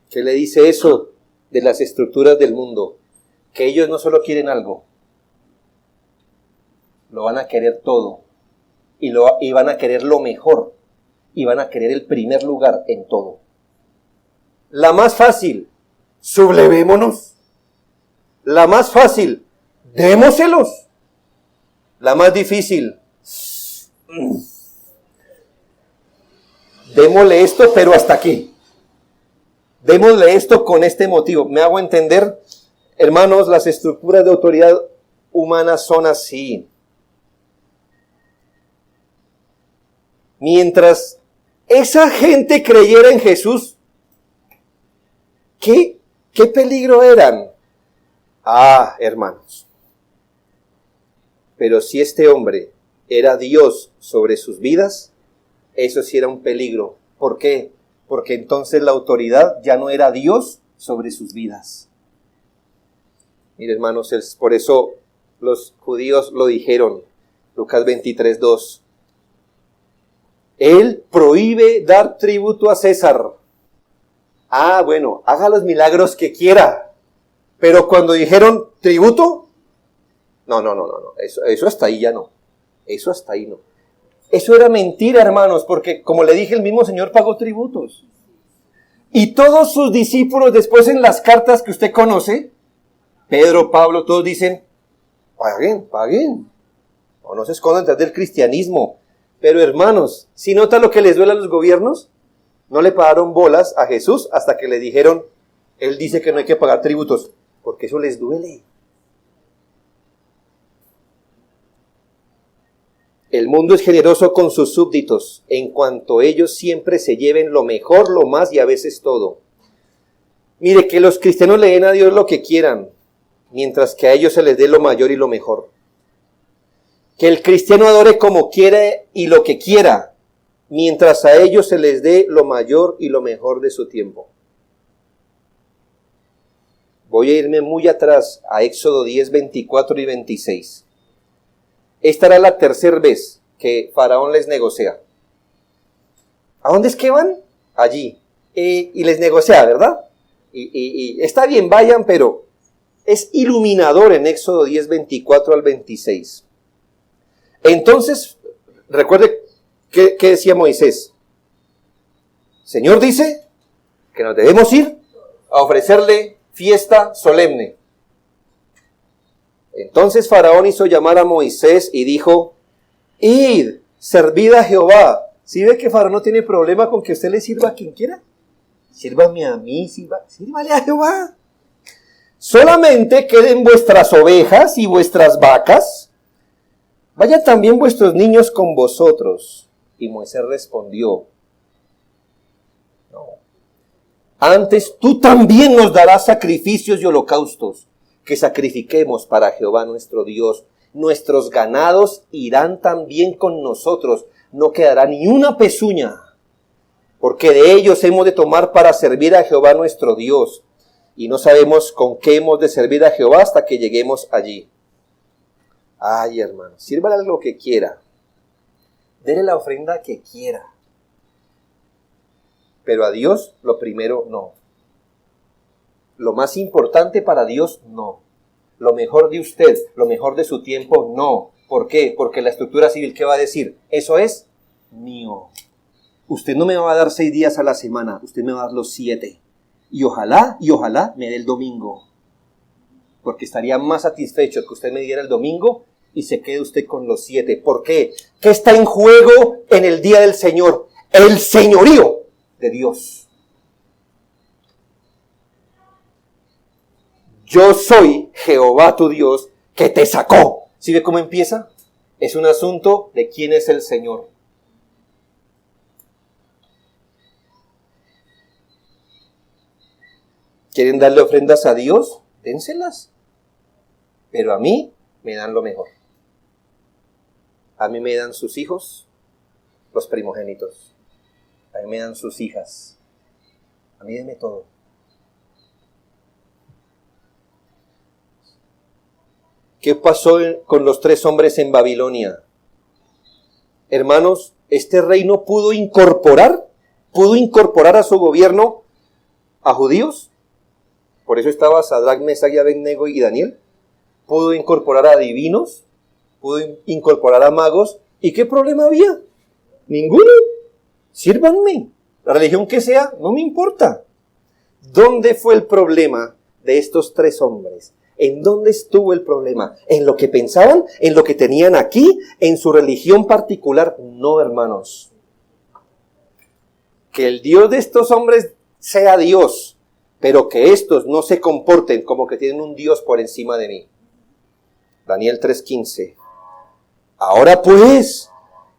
¿Qué le dice eso de las estructuras del mundo? Que ellos no solo quieren algo, lo van a querer todo, y van a querer lo mejor, y van a querer el primer lugar en todo. La más fácil, sublevémonos. La más fácil, démoselos. La más difícil, démosle esto, pero hasta aquí. Démosle esto con este motivo. ¿Me hago entender? Hermanos, las estructuras de autoridad humana son así. Mientras esa gente creyera en Jesús, ¿qué peligro eran? Ah, hermanos. Pero si este hombre era Dios sobre sus vidas, eso sí era un peligro. ¿Por qué? Porque entonces la autoridad ya no era Dios sobre sus vidas. Mire, hermanos, por eso los judíos lo dijeron. Lucas 23:2. Él prohíbe dar tributo a César. Ah, bueno, haga los milagros que quiera. Pero cuando dijeron tributo, no. Eso hasta ahí ya no. Eso hasta ahí no. Eso era mentira, hermanos, porque como le dije, el mismo Señor pagó tributos. Y todos sus discípulos después en las cartas que usted conoce, Pedro, Pablo, todos dicen, paguen. No se escondan detrás del cristianismo. Pero hermanos, si nota lo que les duele a los gobiernos, no le pagaron bolas a Jesús hasta que le dijeron, Él dice que no hay que pagar tributos, porque eso les duele. El mundo es generoso con sus súbditos, en cuanto ellos siempre se lleven lo mejor, lo más y a veces todo. Mire, que los cristianos le den a Dios lo que quieran, mientras que a ellos se les dé lo mayor y lo mejor. Que el cristiano adore como quiera y lo que quiera, mientras a ellos se les dé lo mayor y lo mejor de su tiempo. Voy a irme muy atrás a Éxodo 10, 24 y 26. Esta era la tercera vez que Faraón les negocia. ¿A dónde es que van? Allí. Y les negocia, ¿verdad? Y está bien, vayan, pero es iluminador en Éxodo 10, 24 al 26. Entonces, recuerde ¿qué decía Moisés? Señor dice que nos debemos ir a ofrecerle fiesta solemne. Entonces Faraón hizo llamar a Moisés y dijo, id, servid a Jehová. ¿Sí ve que Faraón no tiene problema con que usted le sirva a quien quiera? Sírvame a mí, sírvale a Jehová. Solamente queden vuestras ovejas y vuestras vacas. Vayan también vuestros niños con vosotros. Y Moisés respondió, no. Antes tú también nos darás sacrificios y holocaustos, que sacrifiquemos para Jehová nuestro Dios. Nuestros ganados irán también con nosotros, no quedará ni una pezuña. porque de ellos hemos de tomar para servir a Jehová nuestro Dios, y no sabemos con qué hemos de servir a Jehová hasta que lleguemos allí. Ay, hermano, sírvale lo que quiera, dele la ofrenda que quiera, pero a Dios lo primero no. Lo más importante para Dios no. Lo mejor de usted, lo mejor de su tiempo no. ¿Por qué? Porque la estructura civil, ¿qué va a decir? Eso es mío. Usted no me va a dar 6 días a la semana, usted me va a dar los 7. Y ojalá me dé el domingo. Porque estaría más satisfecho que usted me diera el domingo y se quede usted con los 7. ¿Por qué? ¿Qué está en juego en el día del Señor? El señorío de Dios. Yo soy Jehová tu Dios que te sacó. ¿Sí ve cómo empieza? Es un asunto de quién es el Señor. ¿Quieren darle ofrendas a Dios? Dénselas. Pero a mí me dan lo mejor. A mí me dan sus hijos, los primogénitos. A mí me dan sus hijas. A mí denme todo. ¿Qué pasó con los 3 hombres en Babilonia? Hermanos, este reino pudo incorporar a su gobierno a judíos. Por eso estaba Sadrac, Mesach y Abednego y Daniel. Pudo incorporar a divinos, pudo incorporar a magos. ¿Y qué problema había? Ninguno. Sírvanme. La religión que sea, no me importa. ¿Dónde fue el problema de estos 3 hombres? ¿En dónde estuvo el problema? ¿En lo que pensaban? ¿En lo que tenían aquí? ¿En su religión particular? No, hermanos. Que el Dios de estos hombres sea Dios, pero que estos no se comporten como que tienen un Dios por encima de mí. Daniel 3:15. Ahora pues,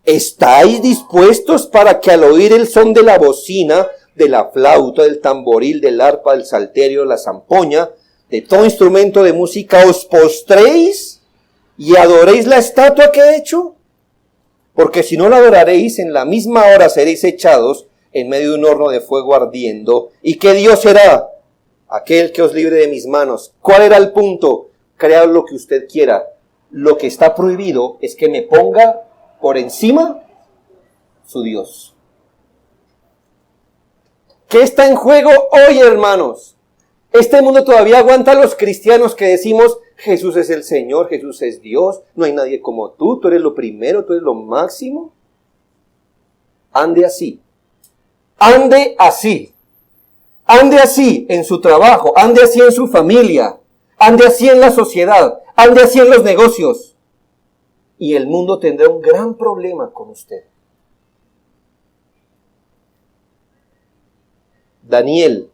¿estáis dispuestos para que al oír el son de la bocina, de la flauta, del tamboril, del arpa, del salterio, la zampoña, de todo instrumento de música, os postréis y adoréis la estatua que he hecho? Porque si no la adoraréis, en la misma hora seréis echados en medio de un horno de fuego ardiendo. ¿Y qué Dios será? Aquel que os libre de mis manos. ¿Cuál era el punto? Cread lo que usted quiera. Lo que está prohibido es que me ponga por encima su Dios. ¿Qué está en juego hoy, hermanos? Este mundo todavía aguanta a los cristianos que decimos, Jesús es el Señor, Jesús es Dios, no hay nadie como tú eres lo primero, tú eres lo máximo. Ande así. Ande así. Ande así en su trabajo, ande así en su familia, ande así en la sociedad, ande así en los negocios. Y el mundo tendrá un gran problema con usted. Daniel.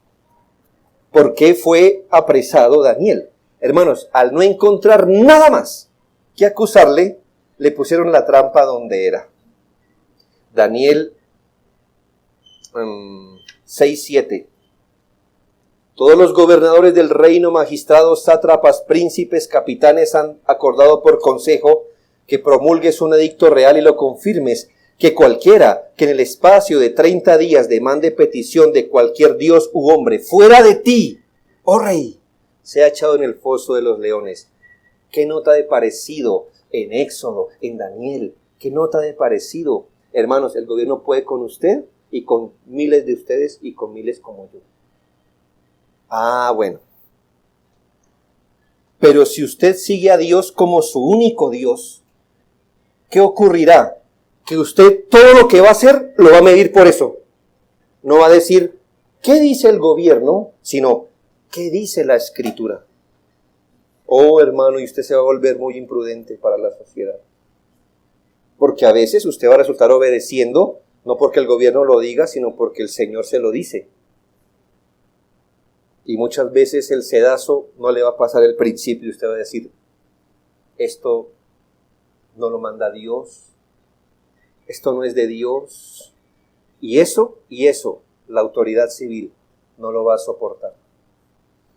¿Por qué fue apresado Daniel? Hermanos, al no encontrar nada más que acusarle, le pusieron la trampa donde era. Daniel 6:7. Todos los gobernadores del reino, magistrados, sátrapas, príncipes, capitanes han acordado por consejo que promulgues un edicto real y lo confirmes, que cualquiera que en el espacio de 30 días demande petición de cualquier dios u hombre fuera de ti, oh rey, sea echado en el foso de los leones. ¿Qué nota de parecido en Éxodo, en Daniel? ¿Qué nota de parecido? Hermanos, el gobierno puede con usted y con miles de ustedes y con miles como yo. Ah, bueno. Pero si usted sigue a Dios como su único Dios, ¿qué ocurrirá? Que usted todo lo que va a hacer lo va a medir por eso. No va a decir, ¿qué dice el gobierno? Sino, ¿qué dice la Escritura? Oh, hermano, y usted se va a volver muy imprudente para la sociedad. Porque a veces usted va a resultar obedeciendo, no porque el gobierno lo diga, sino porque el Señor se lo dice. Y muchas veces el sedazo no le va a pasar el principio y usted va a decir, esto no lo manda Dios, esto no es de Dios. Y eso, la autoridad civil no lo va a soportar.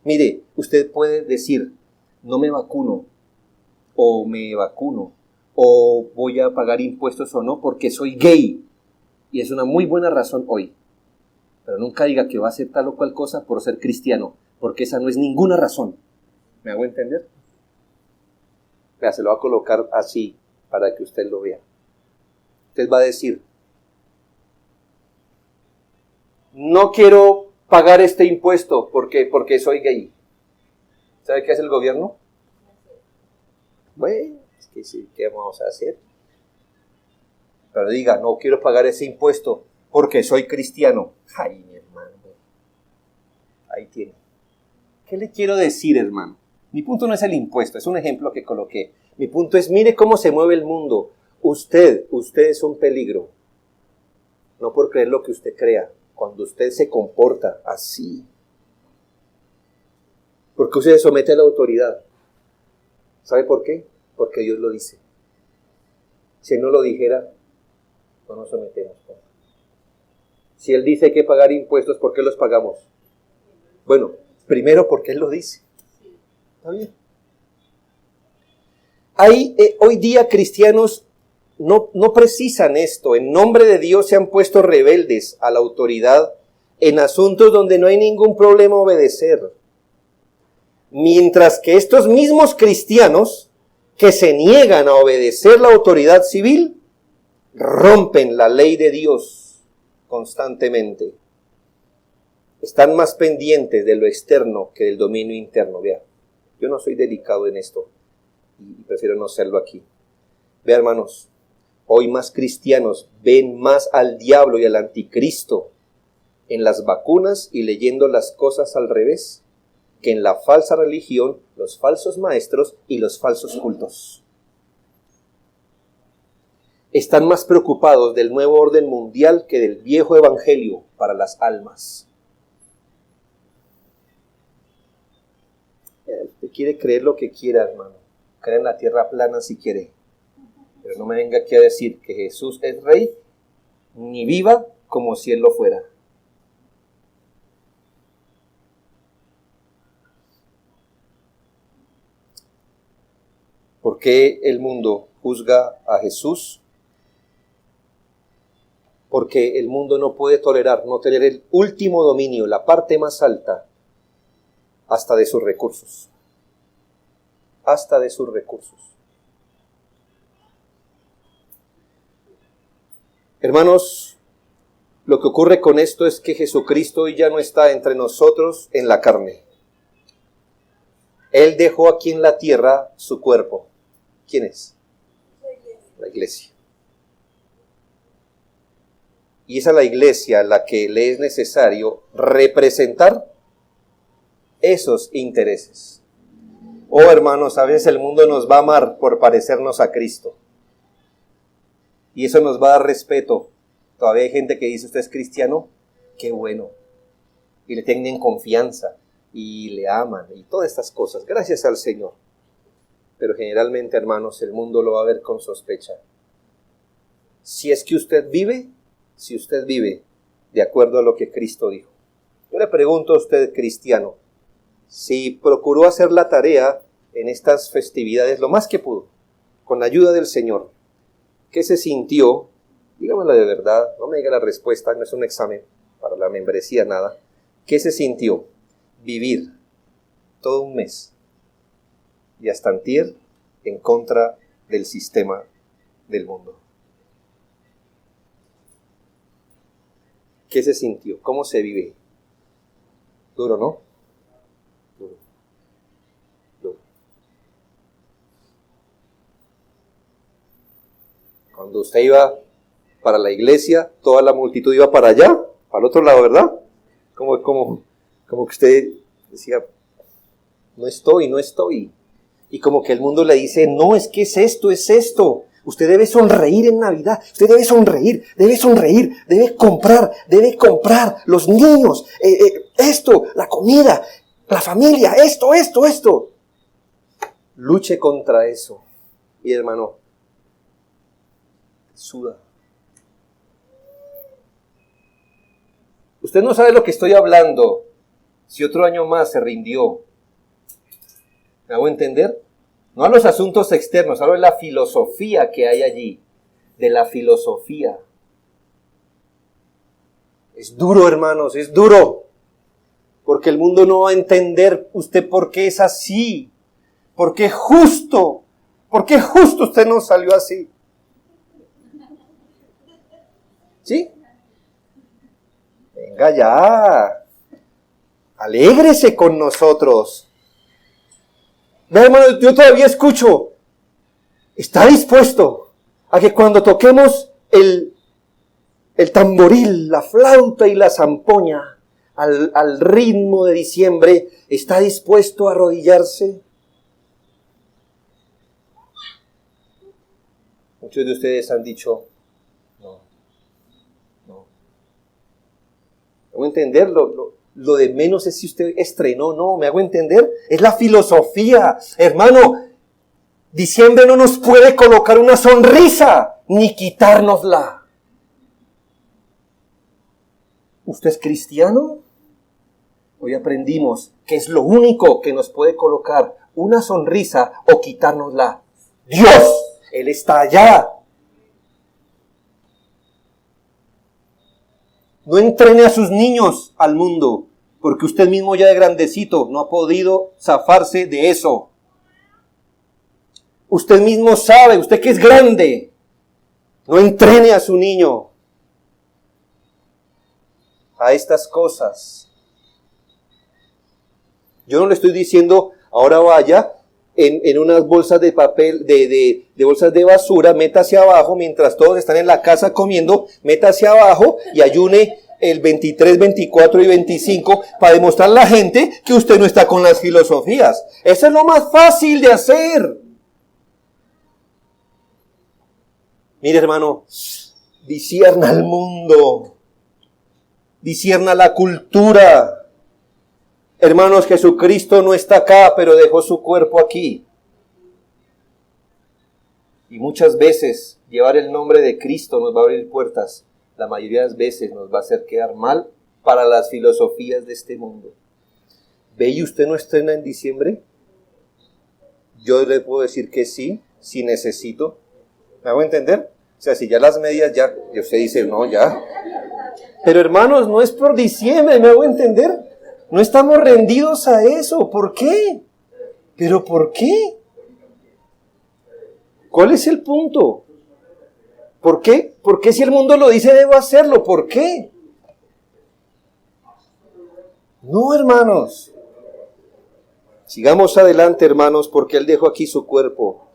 Mire, usted puede decir, no me vacuno, o me vacuno, o voy a pagar impuestos o no, porque soy gay. Y es una muy buena razón hoy. Pero nunca diga que va a hacer tal o cual cosa por ser cristiano, porque esa no es ninguna razón. ¿Me hago entender? Vea, se lo va a colocar así para que usted lo vea. Usted va a decir, no quiero pagar este impuesto porque soy gay. ¿Sabe qué hace el gobierno? Bueno, es que sí, ¿qué vamos a hacer? Pero diga, no quiero pagar ese impuesto porque soy cristiano. Ay, mi hermano. Ahí tiene. ¿Qué le quiero decir, hermano? Mi punto no es el impuesto, es un ejemplo que coloqué. Mi punto es, mire cómo se mueve el mundo. Usted es un peligro. No por creer lo que usted crea. Cuando usted se comporta así. Porque usted se somete a la autoridad. ¿Sabe por qué? Porque Dios lo dice. Si Él no lo dijera, no nos sometemos. Si Él dice que hay que pagar impuestos, ¿por qué los pagamos? Bueno, primero porque Él lo dice. ¿Está bien? Hay hoy día cristianos no precisan esto. En nombre de Dios se han puesto rebeldes a la autoridad en asuntos donde no hay ningún problema obedecer. Mientras que estos mismos cristianos que se niegan a obedecer la autoridad civil, rompen la ley de Dios constantemente. Están más pendientes de lo externo que del dominio interno. Vea, yo no soy delicado en esto y prefiero no serlo aquí. Vea, hermanos, hoy más cristianos ven más al diablo y al anticristo en las vacunas y leyendo las cosas al revés que en la falsa religión, los falsos maestros y los falsos cultos. Están más preocupados del nuevo orden mundial que del viejo evangelio para las almas. Usted quiere creer lo que quiera, hermano. Crea en la tierra plana si quiere. Pero no me venga aquí a decir que Jesús es rey, ni viva como si Él lo fuera. ¿Por qué el mundo juzga a Jesús? Porque el mundo no puede tolerar, no tener el último dominio, la parte más alta, hasta de sus recursos. Hasta de sus recursos. Hermanos, lo que ocurre con esto es que Jesucristo hoy ya no está entre nosotros en la carne. Él dejó aquí en la tierra su cuerpo. ¿Quién es? La iglesia. Y es a la iglesia a la que le es necesario representar esos intereses. Oh, hermanos, a veces el mundo nos va a amar por parecernos a Cristo. Y eso nos va a dar respeto. Todavía hay gente que dice, ¿usted es cristiano? ¡Qué bueno! Y le tienen confianza y le aman y todas estas cosas. Gracias al Señor. Pero generalmente, hermanos, el mundo lo va a ver con sospecha. Si es que usted vive de acuerdo a lo que Cristo dijo. Yo le pregunto a usted, cristiano, si procuró hacer la tarea en estas festividades lo más que pudo, con la ayuda del Señor, ¿qué se sintió? Dígamelo de verdad, no me diga la respuesta, no es un examen para la membresía, nada. ¿Qué se sintió? Vivir todo un mes y hasta antier en contra del sistema del mundo. ¿Qué se sintió? ¿Cómo se vive? Duro, ¿no? Duro. Duro. Cuando usted iba para la iglesia, toda la multitud iba para allá, para el otro lado, ¿verdad? Como que usted decía, no estoy. Y como que el mundo le dice, no, es que es esto. Usted debe sonreír en Navidad, usted debe sonreír, debe comprar, los niños, esto, la comida, la familia, esto. Luche contra eso. Y hermano, suda. Usted no sabe lo que estoy hablando. Si otro año más se rindió, ¿me hago entender? No a los asuntos externos, hablo de la filosofía que hay allí, de la filosofía. Es duro, hermanos, es duro. Porque el mundo no va a entender usted por qué es así. ¿Por qué justo usted no salió así? ¿Sí? Venga ya. Alégrese con nosotros. Ve, hermano, yo todavía escucho. ¿Está dispuesto a que cuando toquemos el tamboril, la flauta y la zampoña al ritmo de diciembre, está dispuesto a arrodillarse? Muchos de ustedes han dicho, no. ¿Me hago entender? Lo de menos es si usted estrenó, no, ¿me hago entender? Es la filosofía. Hermano, diciembre no nos puede colocar una sonrisa, ni quitárnosla. ¿Usted es cristiano? Hoy aprendimos que es lo único que nos puede colocar una sonrisa o quitárnosla. Dios, Él está allá. No entrene a sus niños al mundo, porque usted mismo ya de grandecito no ha podido zafarse de eso. Usted mismo sabe, usted que es grande, no entrene a su niño a estas cosas. Yo no le estoy diciendo, ahora vaya en unas bolsas de papel, de bolsas de basura, métase abajo, mientras todos están en la casa comiendo, métase abajo y ayune el 23, 24 y 25 para demostrarle a la gente que usted no está con las filosofías. Eso es lo más fácil de hacer. Mire, hermano, discierna el mundo, discierna la cultura. Hermanos, Jesucristo no está acá, pero dejó su cuerpo aquí. Y muchas veces llevar el nombre de Cristo nos va a abrir puertas. La mayoría de las veces nos va a hacer quedar mal para las filosofías de este mundo. ¿Ve y usted no estrena en diciembre? Yo le puedo decir que sí, si necesito. ¿Me hago entender? O sea, si ya las medias ya, y usted dice, no, ya. Pero hermanos, no es por diciembre, ¿me hago entender? No estamos rendidos a eso. ¿Por qué? ¿Pero por qué? ¿Cuál es el punto? ¿Por qué? ¿Por qué si el mundo lo dice debo hacerlo? ¿Por qué? No, hermanos. Sigamos adelante, hermanos, porque Él dejó aquí su cuerpo.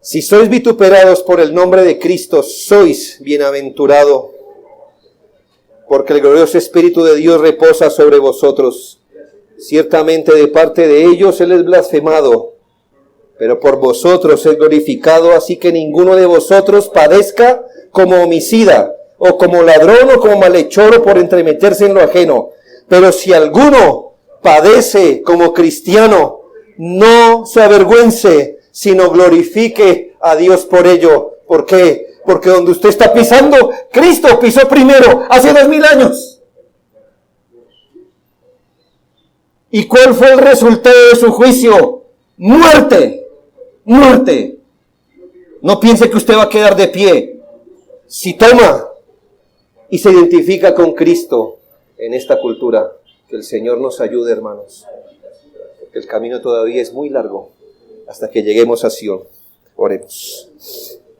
Si sois vituperados por el nombre de Cristo, sois bienaventurado, porque el glorioso Espíritu de Dios reposa sobre vosotros. Ciertamente de parte de ellos Él es blasfemado, pero por vosotros es glorificado, así que ninguno de vosotros padezca como homicida, o como ladrón, o como malhechor, o por entremeterse en lo ajeno. Pero si alguno padece como cristiano, no se avergüence, sino glorifique a Dios por ello. ¿Por qué? Porque donde usted está pisando, Cristo pisó primero, hace 2000 años. ¿Y cuál fue el resultado de su juicio? Muerte. Muerte. No piense que usted va a quedar de pie. Si toma y se identifica con Cristo en esta cultura, que el Señor nos ayude, hermanos. Porque el camino todavía es muy largo hasta que lleguemos a Sion. Oremos.